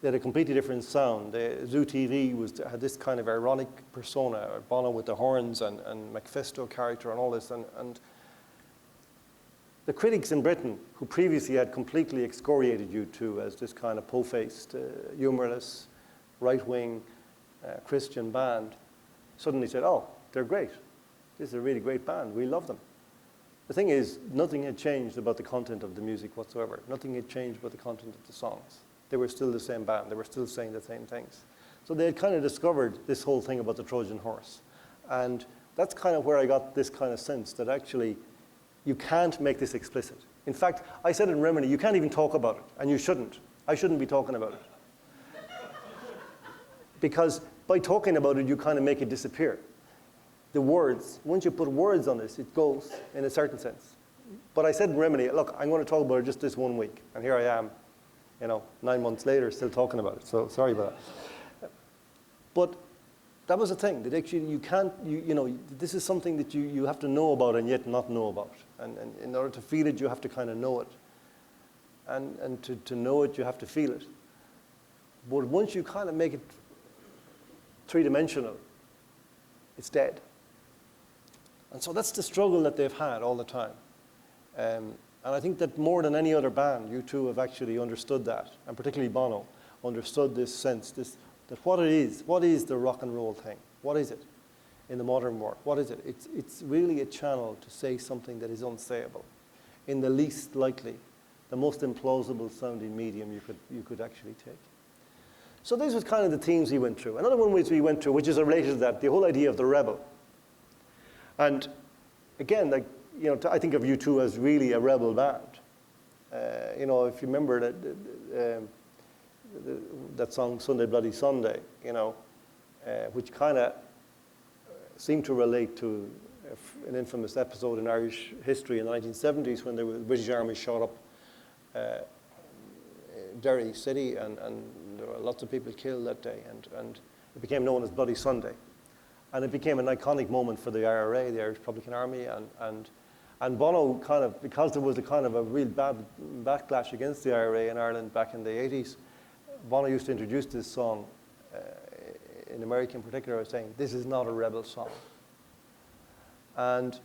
had a completely different sound. Zoo TV had this kind of ironic persona, Bono with the horns and Mephisto character and all this. And the critics in Britain, who previously had completely excoriated U2 as this kind of po-faced, humorless, right-wing Christian band, suddenly said, oh, they're great. This is a really great band. We love them. The thing is, nothing had changed about the content of the music whatsoever. Nothing had changed about the content of the songs. They were still the same band. They were still saying the same things. So they had kind of discovered this whole thing about the Trojan horse. And that's kind of where I got this kind of sense that actually you can't make this explicit. In fact, I said in Remini, you can't even talk about it, and you shouldn't. I shouldn't be talking about it. Because by talking about it, you kind of make it disappear. The words, once you put words on this, it goes in a certain sense. But I said in Remini, look, I'm going to talk about it just this 1 week. And here I am, you know, 9 months later, still talking about it. So sorry about that. But that was the thing, that actually you can't, you know, this is something that you have to know about and yet not know about. And in order to feel it, you have to kind of know it. And to know it, you have to feel it. But once you kind of make it three-dimensional, it's dead. And so that's the struggle that they've had all the time. And I think that more than any other band, U2 have actually understood that, and particularly Bono, understood this sense, that what is the rock and roll thing? What is it in the modern world? What is it? It's really a channel to say something that is unsayable, in the least likely, the most implausible sounding medium you could actually take. So this was kind of the themes he went through. Another one which we went through, which is related to that, the whole idea of the rebel. And again, like, you know, I think of U2 as really a rebel band. You know, if you remember that song, Sunday Bloody Sunday, you know, which kind of seemed to relate to an infamous episode in Irish history in the 1970s when the British Army shot up Derry City, and there were lots of people killed that day, and it became known as Bloody Sunday. And it became an iconic moment for the IRA, the Irish Republican Army, and Bono kind of, because there was a kind of a real bad backlash against the IRA in Ireland back in the 80s, Bono used to introduce this song, in America in particular, saying, this is not a rebel song. But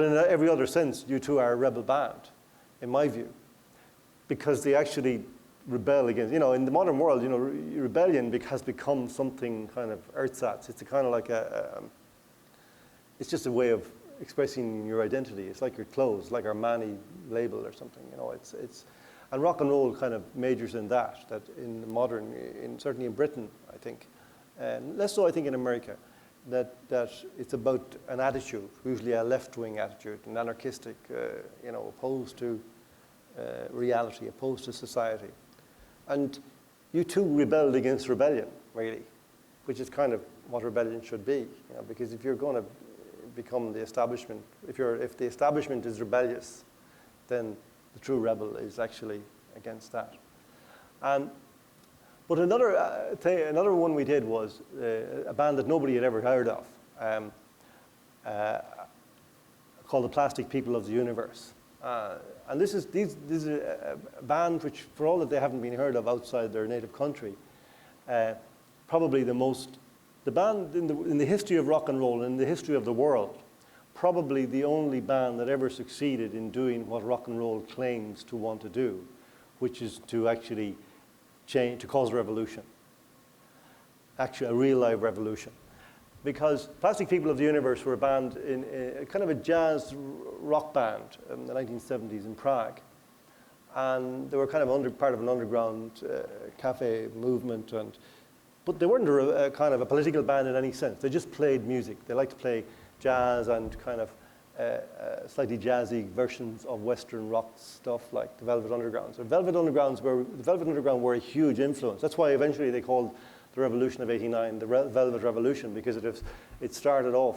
in every other sense, U2 are a rebel band, in my view, because they actually rebel against, you know, in the modern world, you know, rebellion has become something kind of ersatz. It's a kind of like it's just a way of expressing your identity. It's like your clothes, like Armani label or something, you know, and rock and roll kind of majors in that in the modern, certainly in Britain, I think, and less so I think in America, that it's about an attitude, usually a left-wing attitude, an anarchistic, you know, opposed to reality, opposed to society. And U2 rebelled against rebellion, really, which is kind of what rebellion should be. You know, because if you're going to become the establishment, if the establishment is rebellious, then the true rebel is actually against that. But another one we did was a band that nobody had ever heard of, called the Plastic People of the Universe. And this is a band which, for all that they haven't been heard of outside their native country, probably the band in the history of rock and roll, in the history of the world, probably the only band that ever succeeded in doing what rock and roll claims to want to do, which is to actually change, to cause a revolution, actually a real live revolution. Because Plastic People of the Universe were a band, kind of a jazz rock band in the 1970s in Prague. And they were kind of part of an underground cafe movement. But they weren't a kind of a political band in any sense. They just played music. They liked to play jazz and kind of slightly jazzy versions of Western rock stuff like the Velvet Underground. So the Velvet Underground were a huge influence. That's why eventually they called the Revolution of '89 the Velvet Revolution, because it started off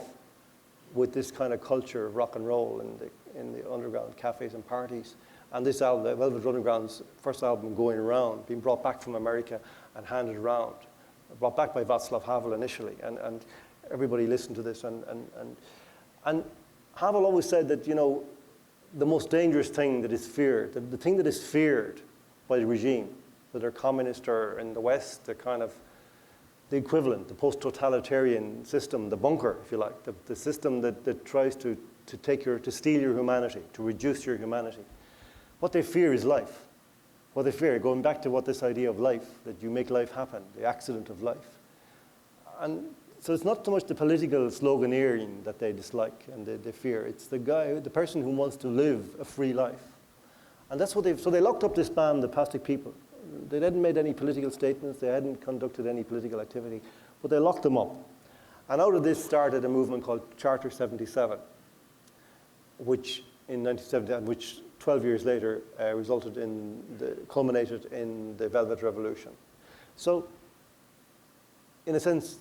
with this kind of culture of rock and roll in the underground cafes and parties. And this album, the Velvet Underground's first album, Going Around, being brought back from America and handed around, brought back by Václav Havel initially, and everybody listened to this. And Havel always said that, you know, the most dangerous thing that is feared, the thing that is feared by the regime, whether communist or in the West, the kind of the equivalent, the post-totalitarian system, the bunker, if you like, the system that tries to steal your humanity, to reduce your humanity. What they fear is life. What they fear, going back to this idea of life, that you make life happen, the accident of life. And so it's not so much the political sloganeering that they dislike and they fear. It's the person who wants to live a free life. And that's what so they locked up this band, the Plastic People. They hadn't made any political statements, they hadn't conducted any political activity, but they locked them up. And out of this started a movement called Charter 77, which in 1970, which 12 years later culminated in the Velvet Revolution. So, in a sense,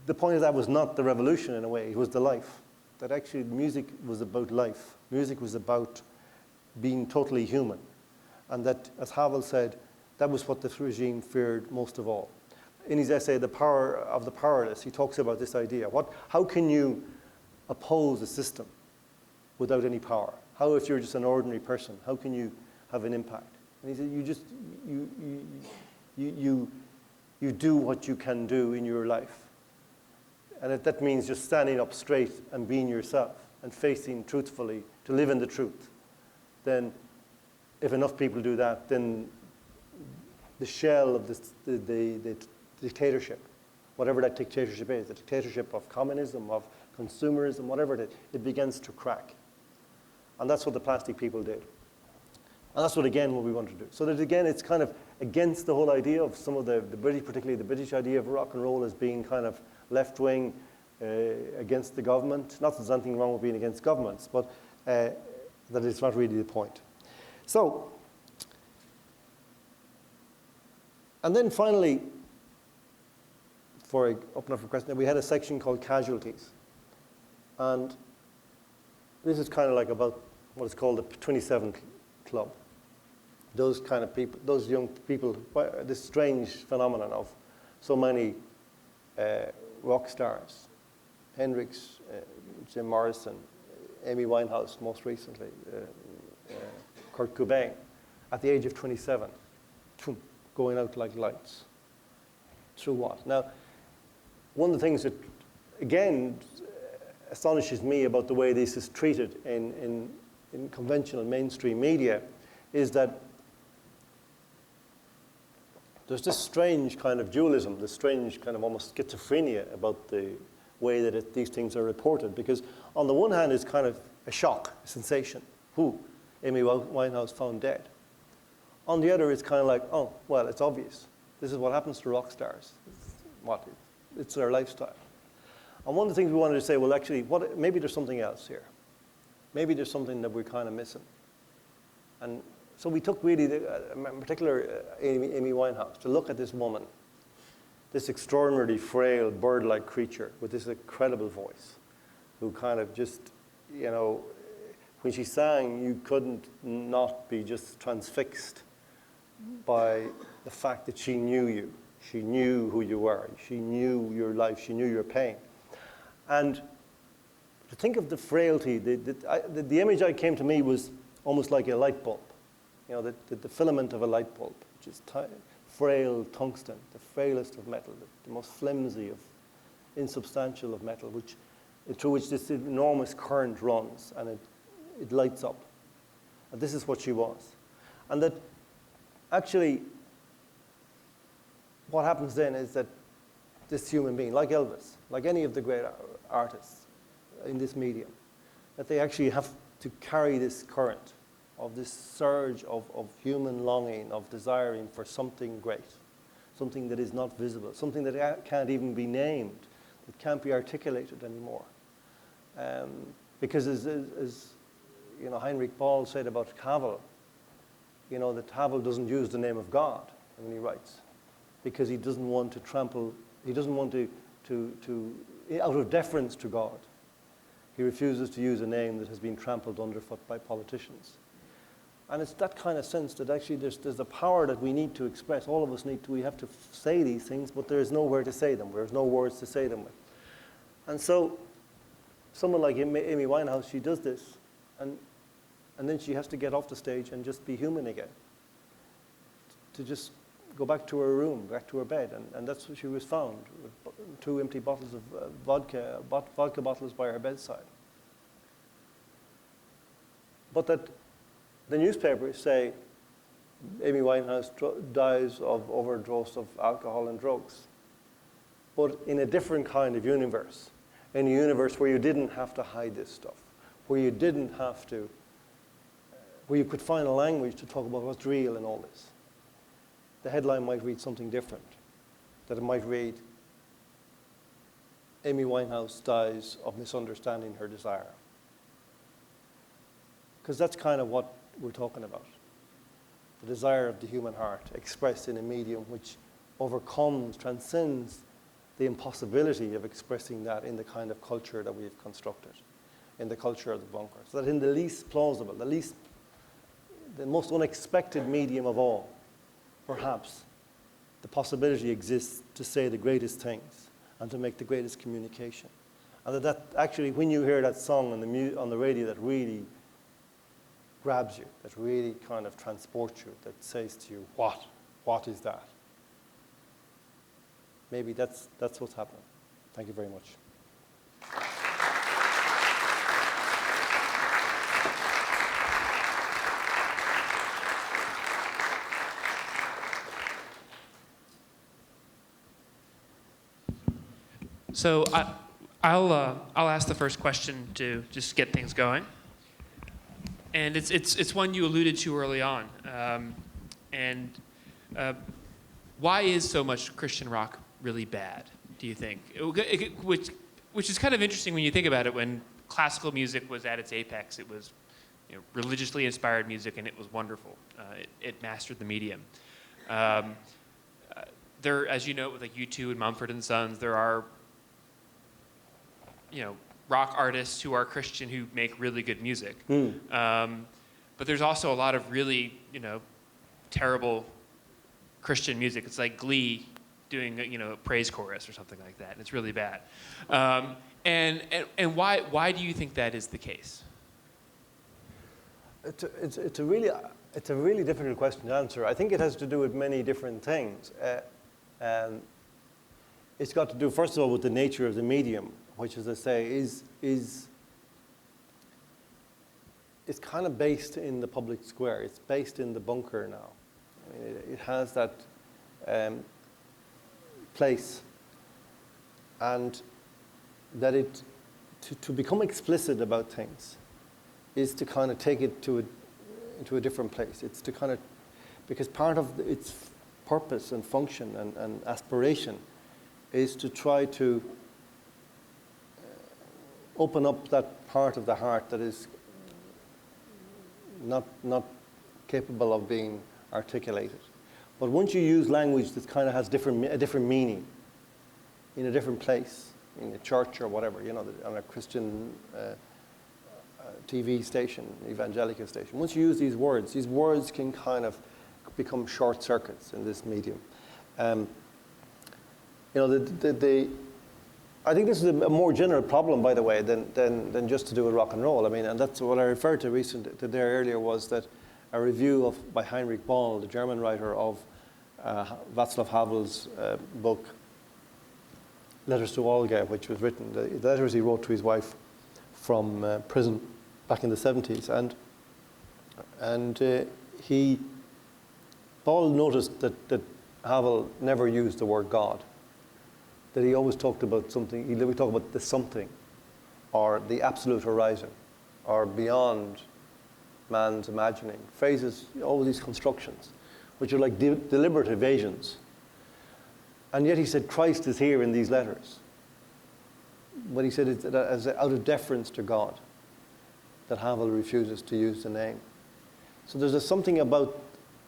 the point of that was not the revolution in a way, it was the life. That actually music was about life. Music was about being totally human. And that, as Havel said, that was what the regime feared most of all. In his essay, The Power of the Powerless, he talks about this idea. How can you oppose a system without any power? How, if you're just an ordinary person, how can you have an impact? And he said, you do what you can do in your life. And that means just standing up straight and being yourself and facing truthfully to live in the truth. Then, if enough people do that, then the shell of the dictatorship, whatever that dictatorship is, the dictatorship of communism, of consumerism, whatever it is, it begins to crack. And that's what the Plastic People did. And that's what we want to do. So that again, it's kind of against the whole idea of some of the British, particularly the British idea of rock and roll as being kind of left-wing, against the government. Not that there's anything wrong with being against governments, but that it's not really the point. So, and then finally, before I open up for questions, we had a section called Casualties. And this is kind of like about what is called the 27 Club. Those kind of people, those young people, this strange phenomenon of so many rock stars, Hendrix, Jim Morrison, Amy Winehouse most recently, Kurt Cobain, at the age of 27, going out like lights. Through what? Now, one of the things that, again, astonishes me about the way this is treated in conventional mainstream media is that there's this strange kind of dualism, this strange kind of almost schizophrenia about the way that these things are reported. Because on the one hand, it's kind of a shock, a sensation. Amy Winehouse found dead. On the other, it's kind of like, oh, well, it's obvious. This is what happens to rock stars. It's their lifestyle. And one of the things we wanted to say, well, actually, maybe there's something else here. Maybe there's something that we're kind of missing. And so we took really, in particular, Amy Winehouse, to look at this woman, this extraordinarily frail, bird-like creature with this incredible voice, who kind of just, you know, when she sang, you couldn't not be just transfixed by the fact that she knew you. She knew who you were. She knew your life. She knew your pain. And to think of the frailty, the image that came to me was almost like a light bulb. You know, the filament of a light bulb, which is frail tungsten, the frailest of metal, the most flimsy of, insubstantial of metal, through which this enormous current runs, and it lights up. And this is what she was. And that actually, what happens then is that this human being, like Elvis, like any of the great artists in this medium, that they actually have to carry this current of this surge of human longing, of desiring for something great, something that is not visible, something that can't even be named, that can't be articulated anymore. Because as you know, Heinrich Ball said about Havel, you know, that Havel doesn't use the name of God when he writes, because he doesn't want to trample, he doesn't want to out of deference to God, he refuses to use a name that has been trampled underfoot by politicians. And it's that kind of sense that actually there's a power that we need to express. All of us we have to say these things, but there is nowhere to say them. There's no words to say them with. And so someone like Amy Winehouse, she does this, and then she has to get off the stage and just be human again, to just go back to her room, back to her bed. And that's what she was found, with 2 empty bottles of vodka bottles by her bedside. But that the newspapers say Amy Winehouse dies of overdose of alcohol and drugs, but in a different kind of universe, in a universe where you didn't have to hide this stuff, where you didn't have to, where you could find a language to talk about what's real in all this. The headline might read something different, that it might read, Amy Winehouse dies of misunderstanding her desire. Because that's kind of what we're talking about. The desire of the human heart expressed in a medium which overcomes, transcends the impossibility of expressing that in the kind of culture that we've constructed, in the culture of the bunker. So that in the least plausible, the most unexpected medium of all, perhaps the possibility exists to say the greatest things and to make the greatest communication. And that actually, when you hear that song on the radio, that really grabs you, that really kind of transports you, that says to you, what is that? Maybe that's what's happening. Thank you very much. So I'll ask the first question to just get things going. And it's one you alluded to early on. Why is so much Christian rock really bad, do you think? Which is kind of interesting when you think about it. When classical music was at its apex, it was religiously inspired music, and it was wonderful. It mastered the medium. There, as you know, with like U2 and Mumford & Sons, there are rock artists who are Christian who make really good music. But there's also a lot of really, terrible Christian music. It's like Glee doing, a praise chorus or something like that. And it's really bad. And why do you think that is the case? It's a really difficult question to answer. I think it has to do with many different things. It's got to do, first of all, with the nature of the medium, which, as I say, is kind of based in the public square. It's based in the bunker now. I mean, it has that place, and that to become explicit about things is to kind of take it into a different place. It's to kind of, because part of its purpose and function and aspiration is to try to open up that part of the heart that is not capable of being articulated. But once you use language that kind of has a different meaning in a different place, in a church or whatever, on a Christian TV station, evangelical station, once you use these words can kind of become short circuits in this medium. I think this is a more general problem, by the way, than just to do with rock and roll. I mean, and that's what I referred to there earlier, was that a review by Heinrich Böll, the German writer, of Václav Havel's book Letters to Olga, which was written, the letters he wrote to his wife from prison back in the 70s, and Böll noticed that Havel never used the word God, that he always talked about something. He would talk about the something, or the absolute horizon, or beyond man's imagining. Phrases, all these constructions, which are like deliberate evasions. And yet he said Christ is here in these letters. But he said it's as out of deference to God that Havel refuses to use the name. So there's something about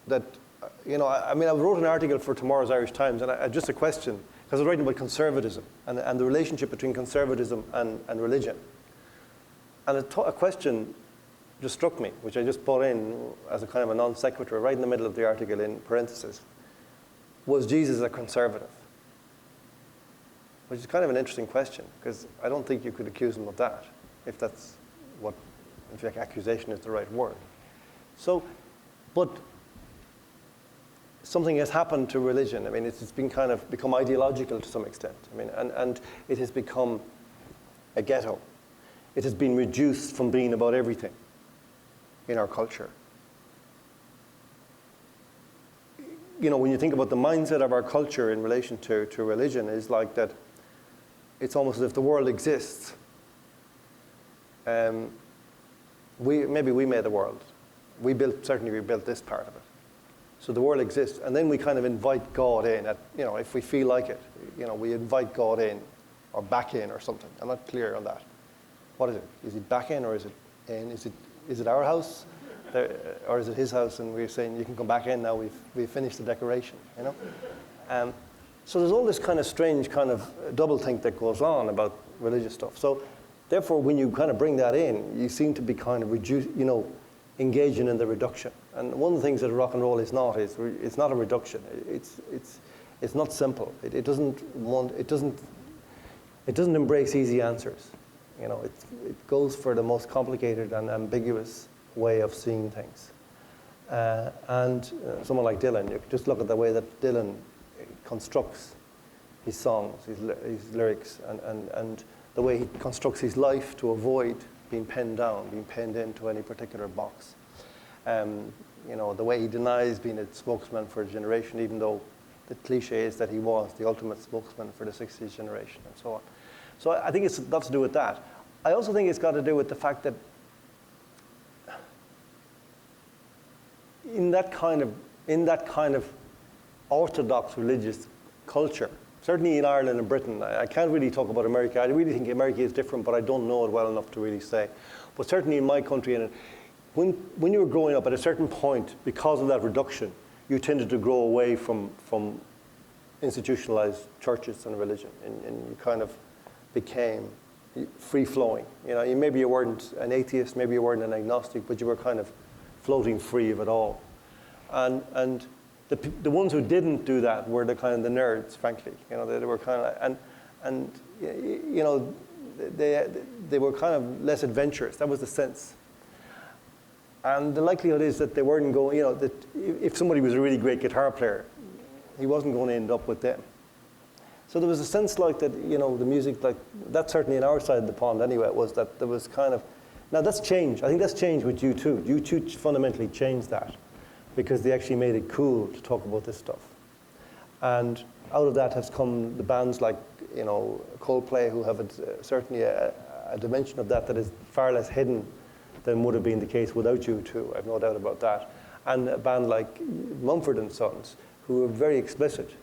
that, I wrote an article for tomorrow's Irish Times, and just a question, because I was writing about conservatism and the relationship between conservatism and religion. And a question just struck me, which I just put in as a kind of a non sequitur right in the middle of the article in parentheses. Was Jesus a conservative? Which is kind of an interesting question, because I don't think you could accuse him of that, if that's what, in fact, accusation is the right word. So, but something has happened to religion. I mean, it's been kind of become ideological to some extent. I mean, and it has become a ghetto. It has been reduced from being about everything in our culture. When you think about the mindset of our culture in relation to religion, is like that it's almost as if the world exists. Maybe we made the world. Certainly we built this part of it. So the world exists, and then we kind of invite God in. If we feel like it, we invite God in, or back in, or something. I'm not clear on that. What is it? Is it back in, or is it in? Is it our house, or is it his house? And we're saying you can come back in now. We've finished the decoration. So there's all this kind of strange kind of doublethink that goes on about religious stuff. So therefore, when you kind of bring that in, you seem to be kind of engaging in the reduction. And one of the things that rock and roll is not it's not a reduction. It's not simple. It doesn't embrace easy answers. It goes for the most complicated and ambiguous way of seeing things. And someone like Dylan, you just look at the way that Dylan constructs his songs, his lyrics, and the way he constructs his life to avoid being penned down, being penned into any particular box. The way he denies being a spokesman for a generation, even though the cliche is that he was the ultimate spokesman for the 60s generation, and so on. So I think it's got to do with that. I also think it's got to do with the fact that in that kind of orthodox religious culture, certainly in Ireland and Britain, I can't really talk about America. I really think America is different, but I don't know it well enough to really say. But certainly in my country, and when you were growing up at a certain point, because of that reduction, you tended to grow away from institutionalized churches and religion, and you kind of became free-flowing. Maybe you weren't an atheist, maybe you weren't an agnostic, but you were kind of floating free of it all. And the ones who didn't do that were the kind of the nerds, frankly. They were kind of they were kind of less adventurous. That was the sense. And the likelihood is that they weren't going. That if somebody was a really great guitar player, he wasn't going to end up with them. So there was a sense like that. The music, like that, certainly in our side of the pond anyway, was that there was kind of. Now that's changed. I think that's changed with U2. U2 fundamentally changed that, because they actually made it cool to talk about this stuff. And out of that has come the bands like, Coldplay, who have certainly a dimension of that is far less hidden than would have been the case without U2. I've no doubt about that. And a band like Mumford & Sons, who are very explicit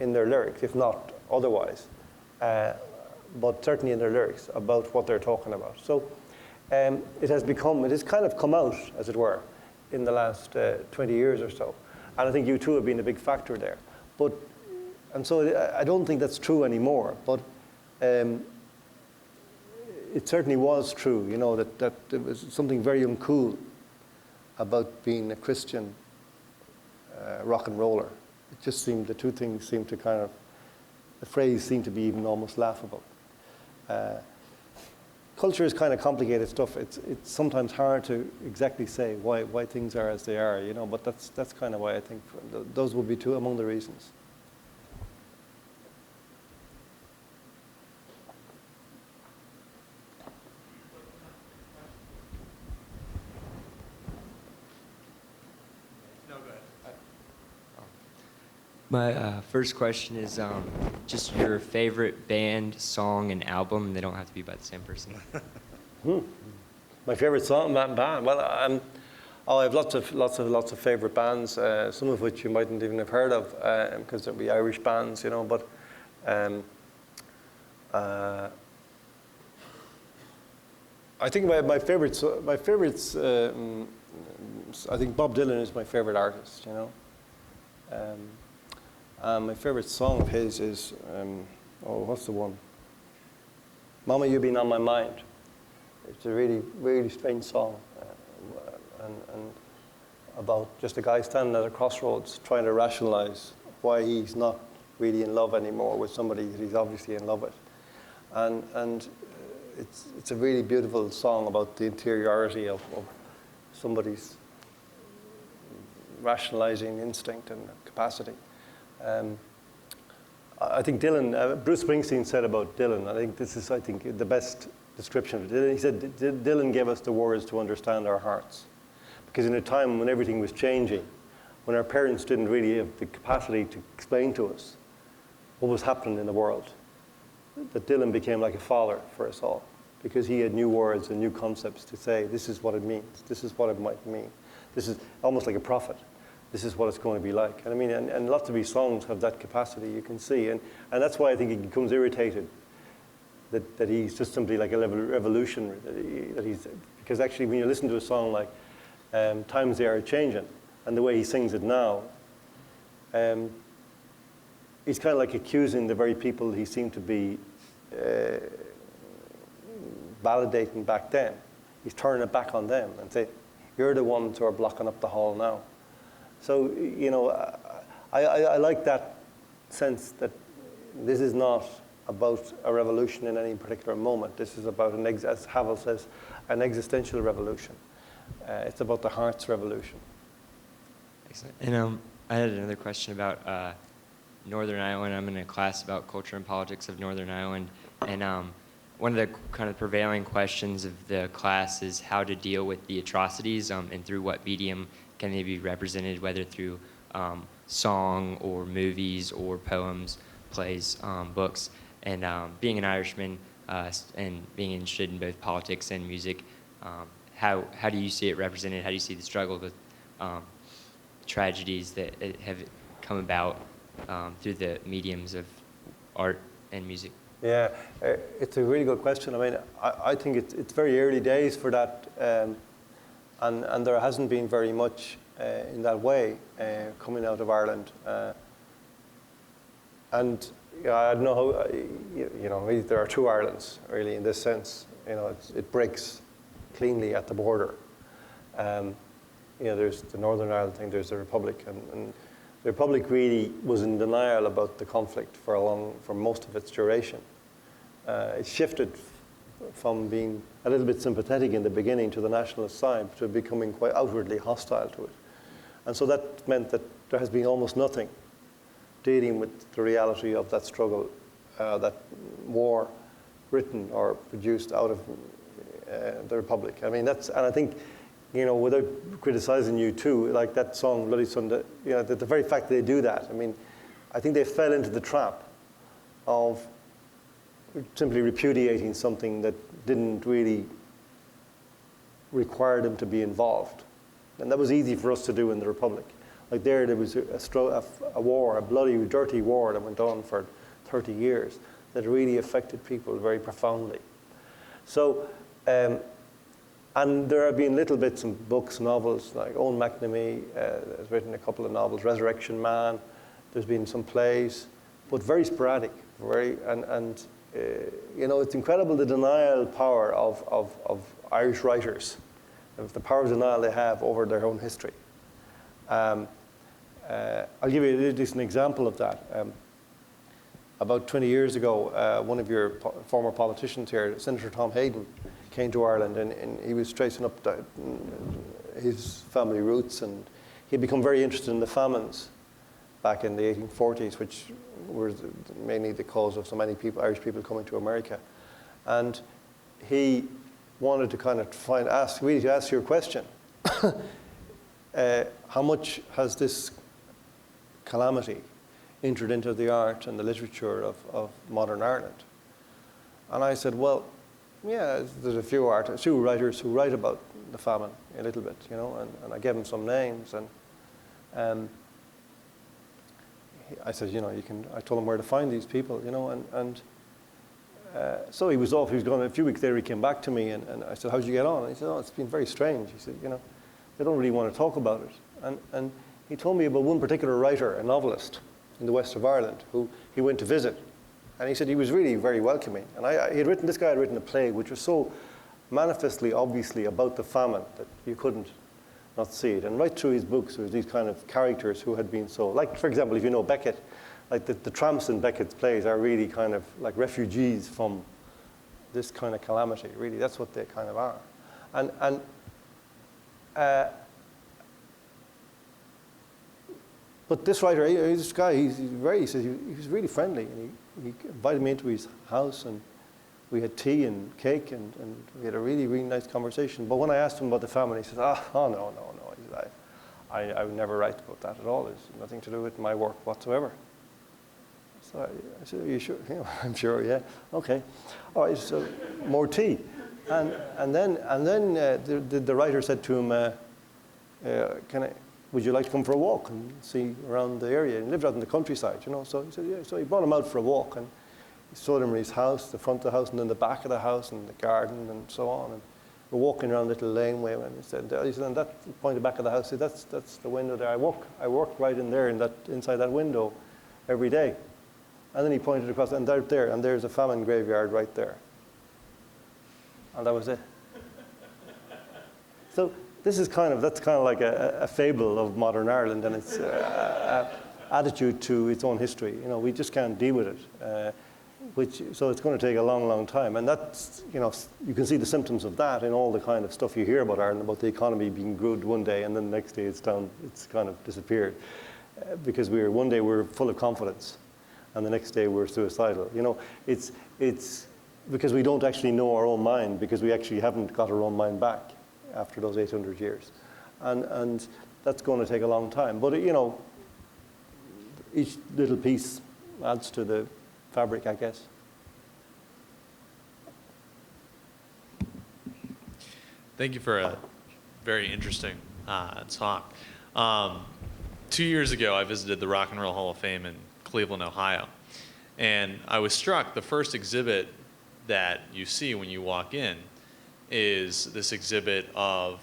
in their lyrics, if not otherwise, but certainly in their lyrics about what they're talking about. So it has kind of come out, as it were, in the last 20 years or so. And I think U2 have been a big factor there. And so I don't think that's true anymore, but it certainly was true, you know, that there was something very uncool about being a Christian rock and roller. It just seemed, the two things seemed to kind of, the phrase seemed to be even almost laughable. Culture is kind of complicated stuff. It's sometimes hard to exactly say why things are as they are, you know, but that's kind of why I think those would be two among the reasons. My first question is just your favorite band, song, and album. They don't have to be by the same person. My favorite song, band. Well, I have lots of favorite bands. Some of which you mightn't even have heard of because they'll be Irish bands, you know. But I think my favorites. I think Bob Dylan is my favorite artist, you know. My favorite song of his is, what's the one? Mama, You've Been on My Mind. It's a really, really strange song, and about just a guy standing at a crossroads trying to rationalize why he's not really in love anymore with somebody that he's obviously in love with. And it's a really beautiful song about the interiority of somebody's rationalizing instinct and capacity. I think Dylan, Bruce Springsteen said about Dylan, I think this is, the best description of it. He said, Dylan gave us the words to understand our hearts. Because in a time when everything was changing, when our parents didn't really have the capacity to explain to us what was happening in the world, that Dylan became like a father for us all. Because he had new words and new concepts to say, this is what it means, this is what it might mean. This is almost like a prophet. This is what it's going to be like. And I mean, and lots of these songs have that capacity, you can see. And that's why I think he becomes irritated that he's just simply like a revolutionary. Because actually when you listen to a song like Times They Are Changing, and the way he sings it now, he's kind of like accusing the very people he seemed to be validating back then. He's turning it back on them and saying, you're the ones who are blocking up the hall now. So, you know, I like that sense that this is not about a revolution in any particular moment. This is about, as Havel says, an existential revolution. It's about the heart's revolution. Excellent. And I had another question about Northern Ireland. I'm in a class about culture and politics of Northern Ireland. And one of the kind of prevailing questions of the class is how to deal with the atrocities and through what medium can they be represented, whether through song or movies or poems, plays, books. And being an Irishman and being interested in both politics and music, how do you see it represented? How do you see the struggle with tragedies that have come about through the mediums of art and music? Yeah, it's a really good question. I mean, I think it's very early days for that. And there hasn't been very much in that way coming out of Ireland. And I don't know how, you know, there are two Irelands, really, in this sense. You know, it breaks cleanly at the border. You know, there's the Northern Ireland thing, there's the Republic. And the Republic really was in denial about the conflict for most of its duration. It shifted from being a little bit sympathetic in the beginning to the nationalist side to becoming quite outwardly hostile to it. And so that meant that there has been almost nothing dealing with the reality of that struggle, that war written or produced out of the Republic. I mean, and I think, you know, without criticizing U2, like that song, Bloody Sunday, you know, the very fact that they do that, I mean, I think they fell into the trap of simply repudiating something that didn't really require them to be involved. And that was easy for us to do in the Republic. Like there was a war, a bloody, dirty war that went on for 30 years that really affected people very profoundly. So And there have been little bits and books, novels, like Owen McNamee has written a couple of novels, Resurrection Man, there's been some plays, but very sporadic, you know, it's incredible the denial power of Irish writers, of the power of denial they have over their own history. I'll give you just an example of that. About 20 years ago, one of your former politicians here, Senator Tom Hayden, came to Ireland, and he was tracing up his family roots, and he'd become very interested in the famines back in the 1840s, which were mainly the cause of so many people, Irish people coming to America. And he wanted to kind of really ask your question. How much has this calamity entered into the art and the literature of modern Ireland? And I said, well, yeah, there's a few writers who write about the famine a little bit, you know, and I gave him some names, and I said, you know, I told him where to find these people, you know, so he was off, he was gone. A few weeks later, he came back to me, and I said, how'd you get on? And he said, oh, it's been very strange. He said, you know, they don't really want to talk about it. And he told me about one particular writer, a novelist in the west of Ireland, who he went to visit. And he said he was really very welcoming. And this guy had written a play which was so manifestly, obviously about the famine that you couldn't not see it. And right through his books, there was these kind of characters who had been so, like, for example, if you know Beckett, like the tramps in Beckett's plays are really kind of like refugees from this kind of calamity, really. That's what they kind of are. But this writer, this guy, he says he was really friendly, and he invited me into his house, and we had tea and cake, and we had a really, really nice conversation. But when I asked him about the famine, he said, oh no. He said, I would never write about that at all. It's nothing to do with my work whatsoever. So I said, are you sure? You know, I'm sure, yeah. Okay. All right, so more tea. And then the writer said to him, would you like to come for a walk and see around the area? And he lived out in the countryside, you know. So he said, yeah. So he brought him out for a walk, and he showed him his house, the front of the house, and then the back of the house, and the garden, and so on. And we're walking around a little laneway, and he said, and that point, the back of the house, he said, that's the window there. I work right in there, inside that window, every day. And then he pointed across, and there's a famine graveyard right there. And that was it. So that's kind of like a fable of modern Ireland and its attitude to its own history. You know, we just can't deal with it. So it's going to take a long, long time. And that's, you know, you can see the symptoms of that in all the kind of stuff you hear about Ireland, about the economy being good one day, and then the next day it's down, it's kind of disappeared. Because one day we're full of confidence, and the next day we're suicidal. You know, it's because we don't actually know our own mind, because we actually haven't got our own mind back after those 800 years. And that's going to take a long time. But, you know, each little piece adds to the fabric, I guess. Thank you for a very interesting talk. 2 years ago, I visited the Rock and Roll Hall of Fame in Cleveland, Ohio. And I was struck, the first exhibit that you see when you walk in is this exhibit of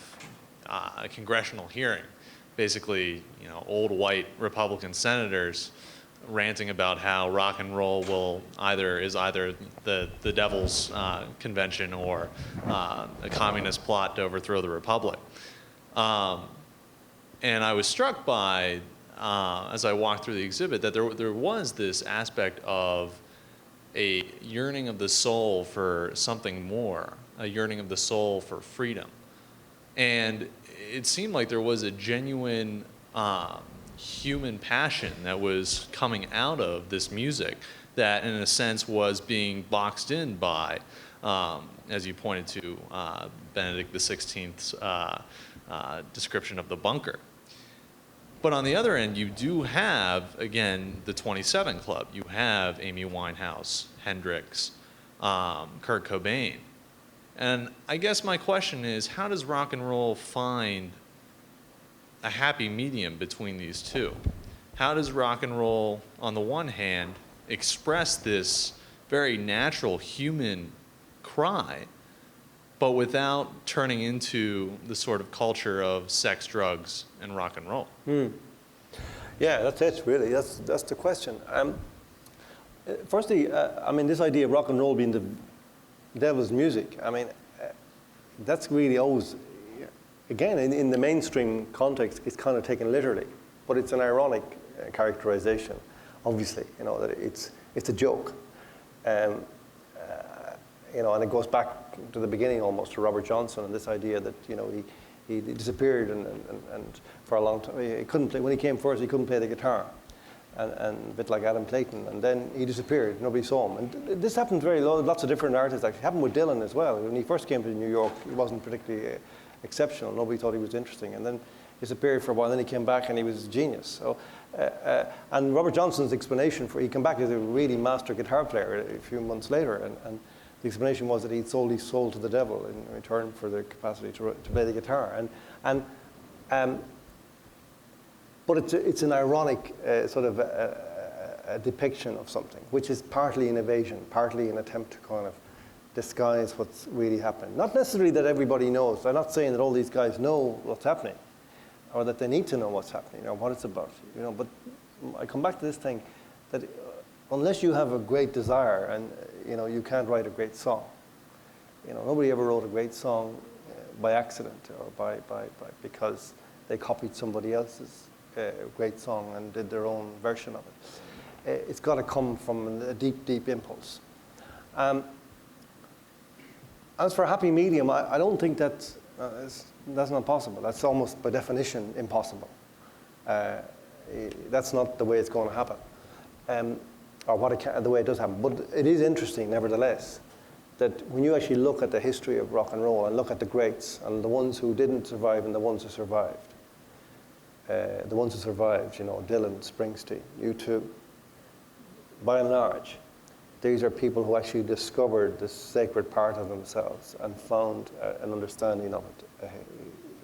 a congressional hearing. Basically, you know, old white Republican senators ranting about how rock and roll is either the devil's convention or a communist plot to overthrow the republic. And I was struck by, as I walked through the exhibit, that there was this aspect of a yearning of the soul for something more, a yearning of the soul for freedom. And it seemed like there was a genuine human passion that was coming out of this music that, in a sense, was being boxed in by, as you pointed to, Benedict XVI's description of the bunker. But on the other end, you do have, again, the 27 Club. You have Amy Winehouse, Hendrix, Kurt Cobain. And I guess my question is, how does rock and roll find a happy medium between these two? How does rock and roll, on the one hand, express this very natural human cry, but without turning into the sort of culture of sex, drugs, and rock and roll. Yeah, that's it, really. That's the question. Firstly, I mean, this idea of rock and roll being the devil's music, I mean, that's really always, again, in the mainstream context, it's kind of taken literally, but it's an ironic characterization, obviously, you know, that it's a joke. You know, and it goes back to the beginning almost, to Robert Johnson, and this idea that, you know, he disappeared and for a long time, he couldn't play, when he came first, he couldn't play the guitar. And a bit like Adam Clayton, and then he disappeared. Nobody saw him, and this happened lots of different artists. Actually, it happened with Dylan as well. When he first came to New York, he wasn't particularly exceptional. Nobody thought he was interesting, and then disappeared for a while. Then he came back, and he was a genius. So, and Robert Johnson's explanation for he came back as a really master guitar player a few months later, and the explanation was that he'd sold his soul to the devil in return for the capacity to play the guitar, but it's an ironic sort of a depiction of something, which is partly an evasion, partly an attempt to kind of disguise what's really happening. Not necessarily that everybody knows. I'm not saying that all these guys know what's happening, or that they need to know what's happening, or what it's about. You know, but I come back to this thing that unless you have a great desire, and you know, you can't write a great song. You know, nobody ever wrote a great song by accident or because they copied somebody else's great song and did their own version of it. It's got to come from a deep, deep impulse. As for a happy medium, I don't think that's not possible. That's almost by definition impossible. That's not the way it's going to happen, or the way it does happen. But it is interesting, nevertheless, that when you actually look at the history of rock and roll and look at the greats and the ones who didn't survive and the ones who survived, the ones who survived, you know, Dylan, Springsteen, U2, by and large, these are people who actually discovered this sacred part of themselves and found an understanding of it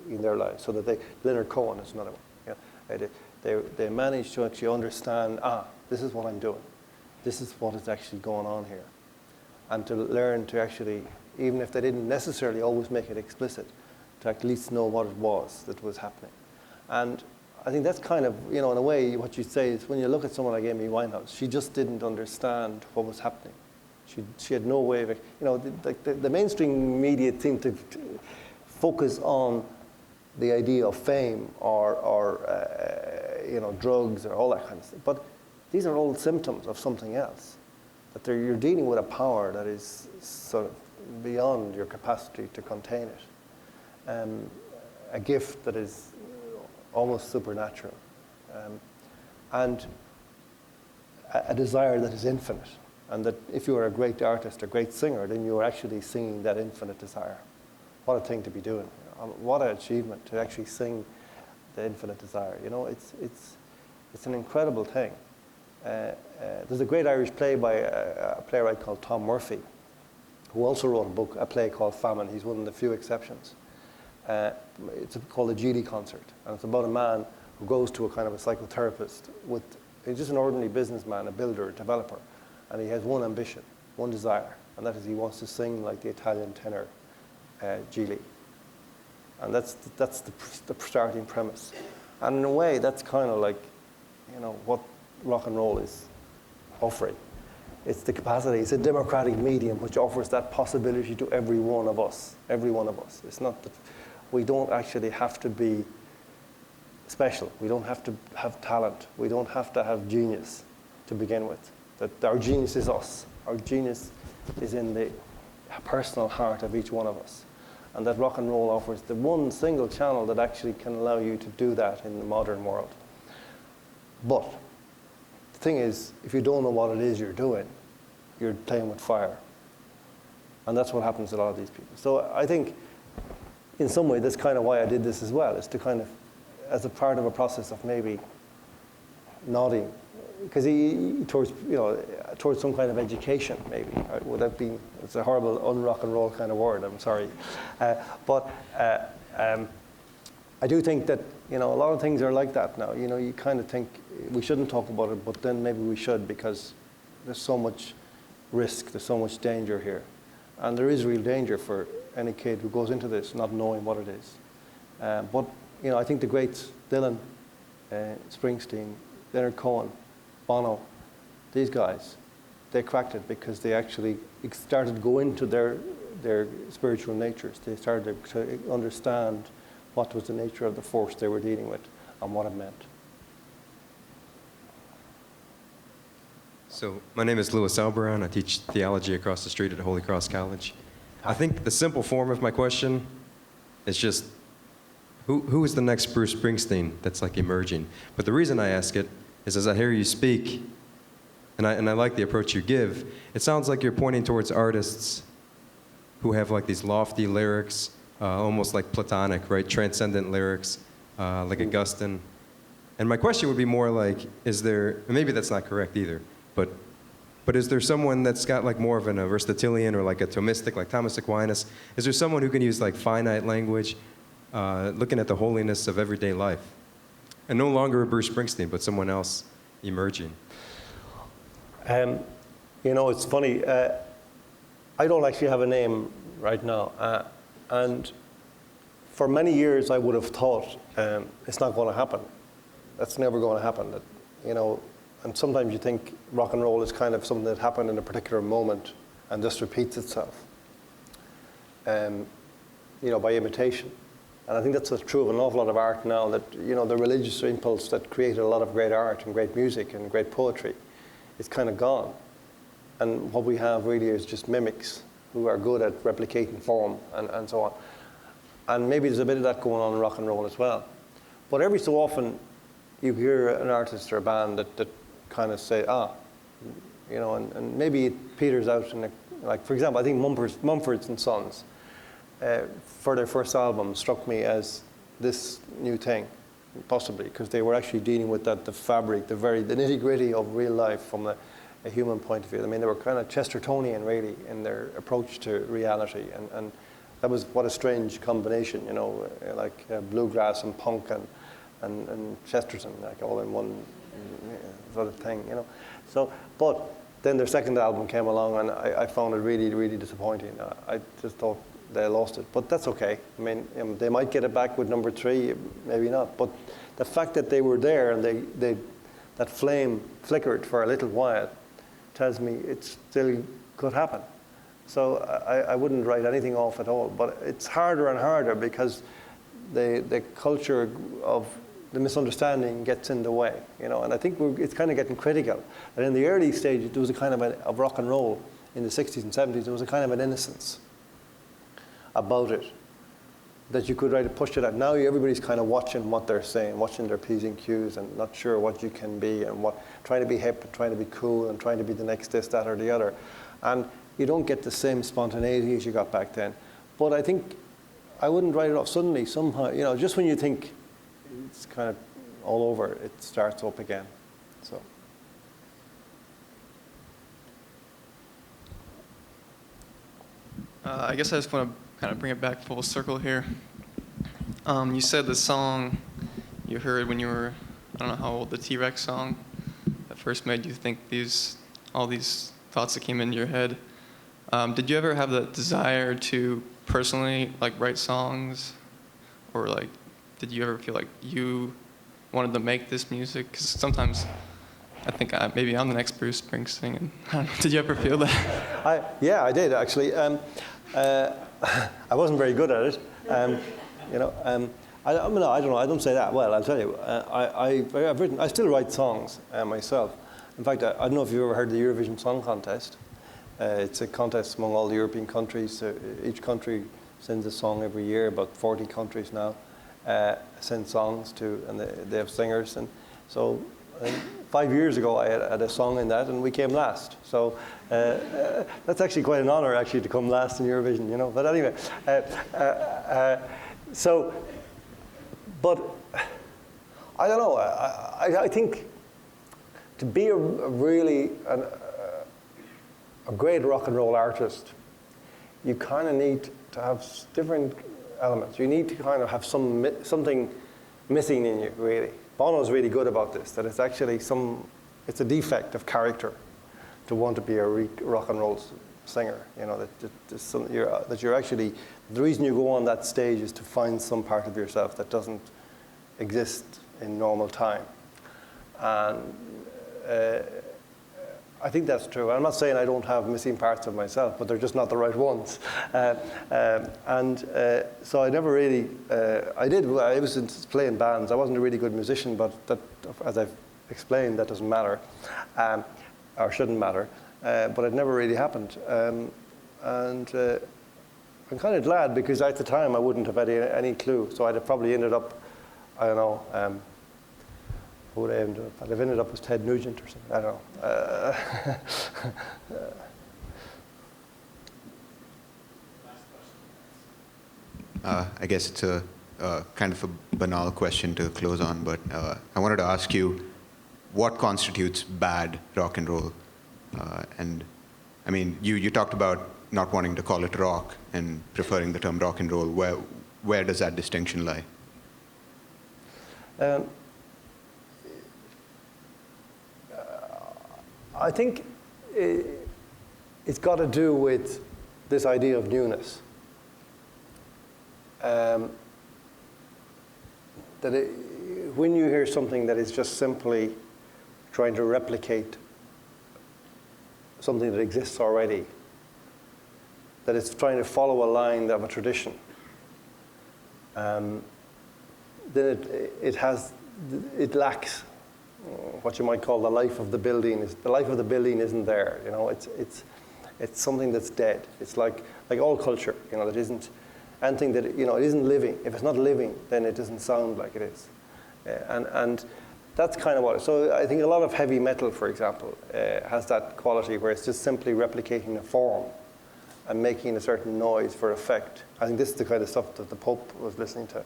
in their lives. So that Leonard Cohen is another one. Yeah, they managed to actually understand, this is what I'm doing. This is what is actually going on here. And to learn to actually, even if they didn't necessarily always make it explicit, to at least know what it was that was happening. And I think that's kind of, you know, in a way, what you say is when you look at someone like Amy Winehouse, she just didn't understand what was happening. She had no way of, you know, the mainstream media seem to focus on the idea of fame or you know, drugs or all that kind of stuff. But these are all symptoms of something else. That you're dealing with a power that is sort of beyond your capacity to contain it. A gift that is almost supernatural, and a desire that is infinite, and that if you are a great artist, a great singer, then you are actually singing that infinite desire. What a thing to be doing! What an achievement to actually sing the infinite desire. You know, it's an incredible thing. There's a great Irish play by a playwright called Tom Murphy, who also wrote a play called Famine. He's one of the few exceptions. It's called the Geely Concert, and it's about a man who goes to a kind of a psychotherapist he's just an ordinary businessman, a builder, a developer, and he has one ambition, one desire, and that is he wants to sing like the Italian tenor Geely. And that's the starting premise. And in a way, that's kind of like, you know, what rock and roll is offering. It's the capacity, it's a democratic medium which offers that possibility to every one of us. Every one of us. It's not that we don't actually have to be special. We don't have to have talent. We don't have to have genius to begin with. That our genius is us. Our genius is in the personal heart of each one of us. And that rock and roll offers the one single channel that actually can allow you to do that in the modern world. But the thing is, if you don't know what it is you're doing, you're playing with fire. And that's what happens to a lot of these people. So I think, in some way, that's kind of why I did this as well, is to kind of, as a part of a process of maybe nodding, because towards some kind of education, maybe. Would that be, it's a horrible un-rock and roll kind of word, I'm sorry. But I do think that, you know, a lot of things are like that now. You know, you kind of think we shouldn't talk about it, but then maybe we should, because there's so much risk, there's so much danger here. And there is real danger for any kid who goes into this not knowing what it is. But I think the greats, Dylan, Springsteen, Leonard Cohen, Bono, these guys, they cracked it because they actually started to go into their spiritual natures. They started to understand what was the nature of the force they were dealing with and what it meant. So my name is Louis Alberon. I teach theology across the street at Holy Cross College. I think the simple form of my question is just, who is the next Bruce Springsteen that's like emerging? But the reason I ask it is as I hear you speak, and I like the approach you give, it sounds like you're pointing towards artists who have like these lofty lyrics, almost like Platonic, right? Transcendent lyrics, like Augustine. And my question would be more like, is there, maybe that's not correct either, but is there someone that's got like more of an Aristotelian or like a Thomistic, like Thomas Aquinas? Is there someone who can use like finite language, looking at the holiness of everyday life? And no longer a Bruce Springsteen, but someone else emerging. It's funny. I don't actually have a name right now. And for many years, I would have thought it's not going to happen. That's never going to happen. And sometimes you think rock and roll is kind of something that happened in a particular moment and just repeats itself, by imitation. And I think that's true of an awful lot of art now, that, the religious impulse that created a lot of great art and great music and great poetry is kind of gone. And what we have really is just mimics who are good at replicating form and so on. And maybe there's a bit of that going on in rock and roll as well. But every so often, you hear an artist or a band that kind of say, and maybe it peters out in for example, I think Mumford & Sons, for their first album, struck me as this new thing, possibly, because they were actually dealing with the fabric, the nitty-gritty of real life from a human point of view. I mean, they were kind of Chestertonian, really, in their approach to reality, and that was what a strange combination, like bluegrass and punk and Chesterton, like all in one sort of thing, So, but then their second album came along, and I found it really, really disappointing. I just thought they lost it, but that's okay. I mean, they might get it back with number 3, maybe not. But the fact that they were there and that flame flickered for a little while tells me it still could happen. So I wouldn't write anything off at all. But it's harder and harder because the culture of the misunderstanding gets in the way, and I think it's kind of getting critical. And in the early stages, there was a kind of rock and roll in the 60s and 70s. There was a kind of an innocence about it that you could push it out. Now everybody's kind of watching what they're saying, watching their P's and Q's, and not sure what you can be, and trying to be hip, and trying to be cool, and trying to be the next this, that, or the other. And you don't get the same spontaneity as you got back then. But I think I wouldn't write it off suddenly, somehow, just when you think it's kind of all over, it starts up again. So. I guess I just want to kind of bring it back full circle here. You said the song you heard when you were, I don't know how old, the T-Rex song that first made you think all these thoughts that came into your head. Did you ever have the desire to personally write songs, or did you ever feel like you wanted to make this music? Because sometimes I think maybe I'm the next Bruce Springsteen. And did you ever feel that? Yeah, I did actually. I wasn't very good at it. I don't know. I don't say that well. I'll tell you. I still write songs myself. In fact, I don't know if you've ever heard the Eurovision Song Contest. It's a contest among all the European countries. Each country sends a song every year. About 40 countries now send songs and they have singers. And so 5 years ago, I had a song in that, and we came last. So that's actually quite an honor, actually, to come last in Eurovision, But anyway, but I don't know. I think to be a really a great rock and roll artist, you kind of need to have different elements. You need to kind of have something missing in you, really. Bono's really good about this, that it's actually it's a defect of character to want to be a rock and roll singer. You know, that you're actually, the reason you go on that stage is to find some part of yourself that doesn't exist in normal time. And I think that's true. I'm not saying I don't have missing parts of myself, but they're just not the right ones. So I never really, I was playing bands. I wasn't a really good musician, but that, as I've explained, that doesn't matter, or shouldn't matter. But it never really happened. I'm kind of glad, because at the time I wouldn't have had any clue. So I'd have probably ended up, I don't know, who would I end up? I'd have ended up as Ted Nugent or something. I don't know. I guess it's a kind of a banal question to close on, but I wanted to ask you, what constitutes bad rock and roll? And I mean, you talked about not wanting to call it rock and preferring the term rock and roll. Where does that distinction lie? I think it's got to do with this idea of newness. When you hear something that is just simply trying to replicate something that exists already, that it's trying to follow a line of a tradition, then it lacks what you might call the life of the building. The life of the building isn't there. You know, it's something that's dead. It's like all culture. You know, that isn't anything that, you know, it isn't living. If it's not living, then it doesn't sound like it is. And that's kind of what. So I think a lot of heavy metal, for example, has that quality where it's just simply replicating a form and making a certain noise for effect. I think this is the kind of stuff that the Pope was listening to,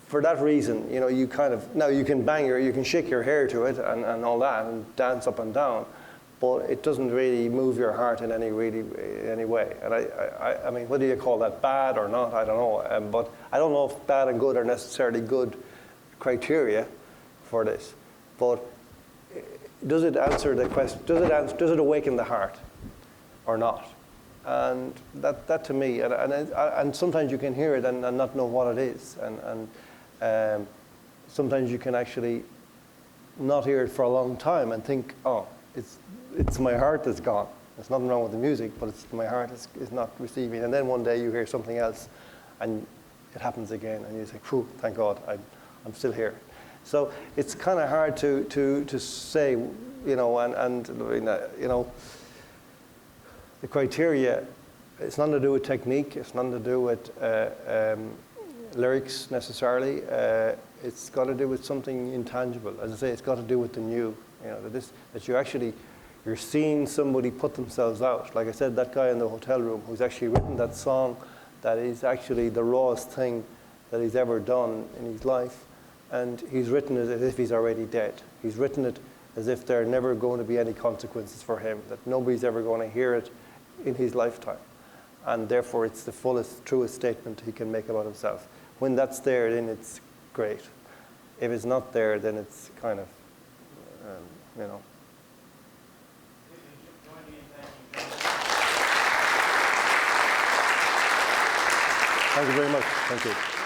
for that reason, you know, you kind of, now you can shake your hair to it and all that and dance up and down, but it doesn't really move your heart in any way. And I mean, whether you call that bad or not, I don't know. But I don't know if bad and good are necessarily good criteria for this. But does it answer the question? Does it awaken the heart or not? And that to me, and sometimes you can hear it and not know what it is, and sometimes you can actually not hear it for a long time and think, oh, it's my heart that's gone. There's nothing wrong with the music, but it's my heart is not receiving. And then one day you hear something else, and it happens again, and you say, "Phew, thank God, I'm still here." So it's kind of hard to say, you know, and you know, the criteria. It's nothing to do with technique. It's nothing to do with lyrics necessarily. It's got to do with something intangible. As I say, it's got to do with the new. You know, that you're seeing somebody put themselves out. Like I said, that guy in the hotel room who's actually written that song, that is actually the rawest thing that he's ever done in his life, and he's written it as if he's already dead. He's written it as if there are never going to be any consequences for him, that nobody's ever going to hear it in his lifetime. And therefore, it's the fullest, truest statement he can make about himself. When that's there, then it's great. If it's not there, then it's kind of, you know. Thank you very much. Thank you.